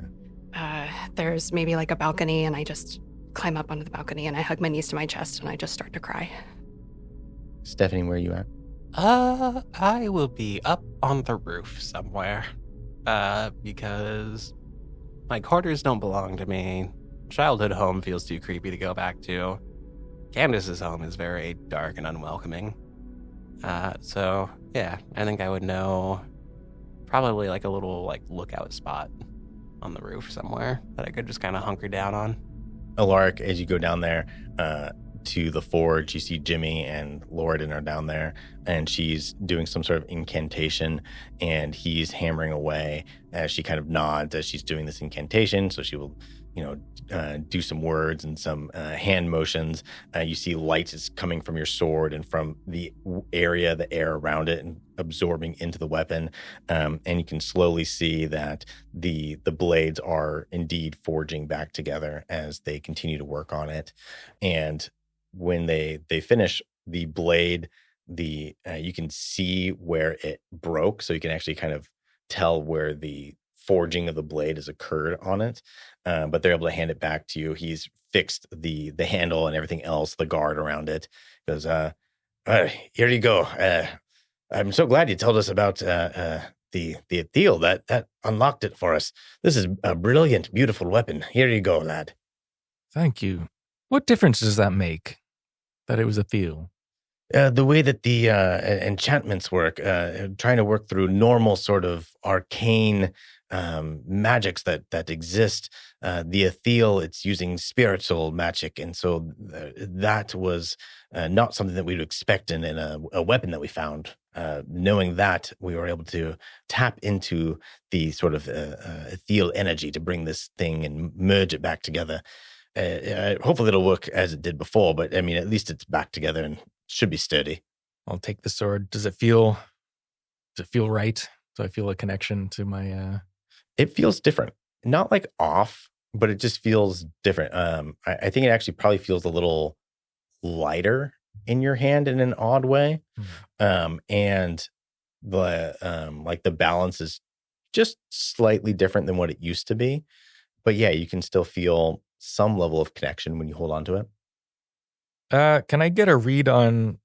S1: There's maybe a balcony, and I just climb up onto the balcony and I hug my knees to my chest and I just start to cry.
S2: Stephanie, where are you at?
S3: I will be up on the roof somewhere. Because my quarters don't belong to me. Childhood home feels too creepy to go back to. Candace's home is very dark and unwelcoming. So yeah, I think I would know probably a little lookout spot on the roof somewhere that I could just kind of hunker down on.
S2: Elaric, as you go down there to the forge, you see Jimmy and Lordan are down there, and she's doing some sort of incantation, and he's hammering away as she kind of nods as she's doing this incantation. So she will, do some words and some hand motions. You see light is coming from your sword and from the air around it, and absorbing into the weapon. And you can slowly see that the blades are indeed forging back together as they continue to work on it. And when they finish the blade, you can see where it broke, so you can actually kind of tell where the forging of the blade has occurred on it. But they're able to hand it back to you. He's fixed the handle and everything else, the guard around it. He goes, here you go. I'm so glad you told us about the Atheel. That unlocked it for us. This is a brilliant, beautiful weapon. Here you go, lad.
S4: Thank you. What difference does that make, that it was Atheel?
S2: The way that the enchantments work, trying to work through normal sort of arcane magics that exist. The Athel, it's using spiritual magic, and so that was not something that we'd expect in a weapon that we found. Knowing that, we were able to tap into the sort of Athel energy to bring this thing and merge it back together. Hopefully it'll work as it did before, but I mean, at least it's back together and should be sturdy.
S4: I'll take the sword. Does it feel right? Do I feel a connection to my
S2: It feels different. Not like off, but it just feels different. I think it actually probably feels a little lighter in your hand in an odd way. And the balance is just slightly different than what it used to be. But yeah, you can still feel some level of connection when you hold on to it.
S4: Can I get a read on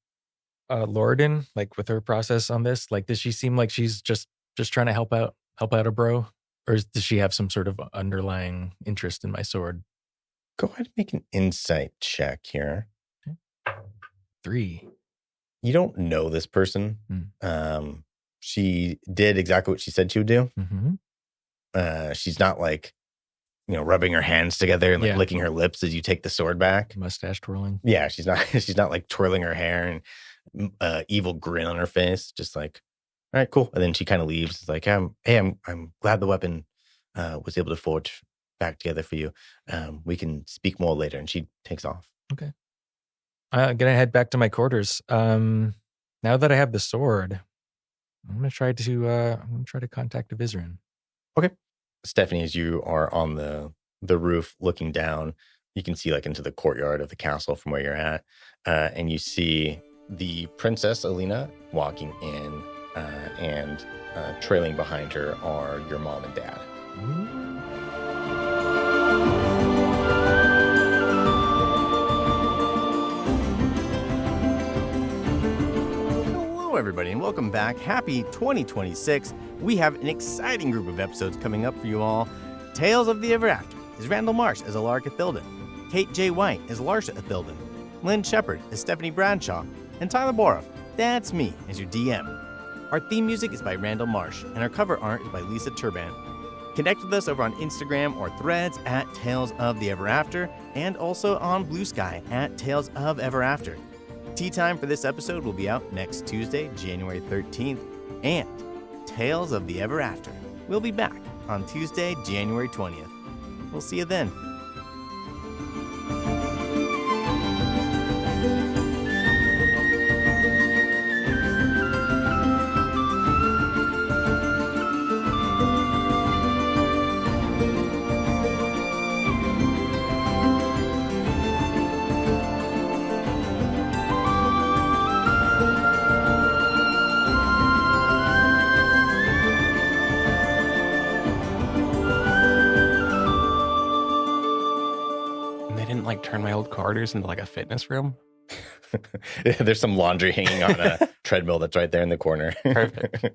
S4: Lorden, like with her process on this? Like, does she seem like she's just trying to help out a bro? Or does she have some sort of underlying interest in my sword?
S2: Go ahead and make an insight check here.
S4: 3.
S2: You don't know this person. She did exactly what she said she would do. She's not like, rubbing her hands together and licking her lips as you take the sword back.
S4: Mustache twirling.
S2: Yeah, she's not like twirling her hair and evil grin on her face. Just like, all right, cool. And then she kind of leaves. It's like, I'm glad the weapon was able to forge back together for you. We can speak more later. And she takes off.
S4: Okay. I'm gonna head back to my quarters. Now that I have the sword, I'm gonna try to contact the Vizrin.
S2: Okay. Stephanie, as you are on the roof looking down, you can see like into the courtyard of the castle from where you're at. And you see the Princess Alina walking in, and trailing behind her are your mom and dad. Hello, everybody, and welcome back. Happy 2026. We have an exciting group of episodes coming up for you all. Tales of the Ever After is Randall Marsh as Elaric Athildon, Kate J. White as Larsha Athildon, Lynn Shephard as Stephanie Bradshaw, and Tyler Boroff, that's me, as your DM. Our theme music is by Randall Marsh, and our cover art is by Lisa Turban. Connect with us over on Instagram or Threads at Tales of the Ever After, and also on Blue Sky at Tales of Ever After. Tea time for this episode will be out next Tuesday, January 13th, and Tales of the Ever After will be back on Tuesday, January 20th. We'll see you then.
S3: Turn my old quarters into like a fitness room.
S2: There's some laundry hanging on a treadmill that's right there in the corner.
S3: Perfect.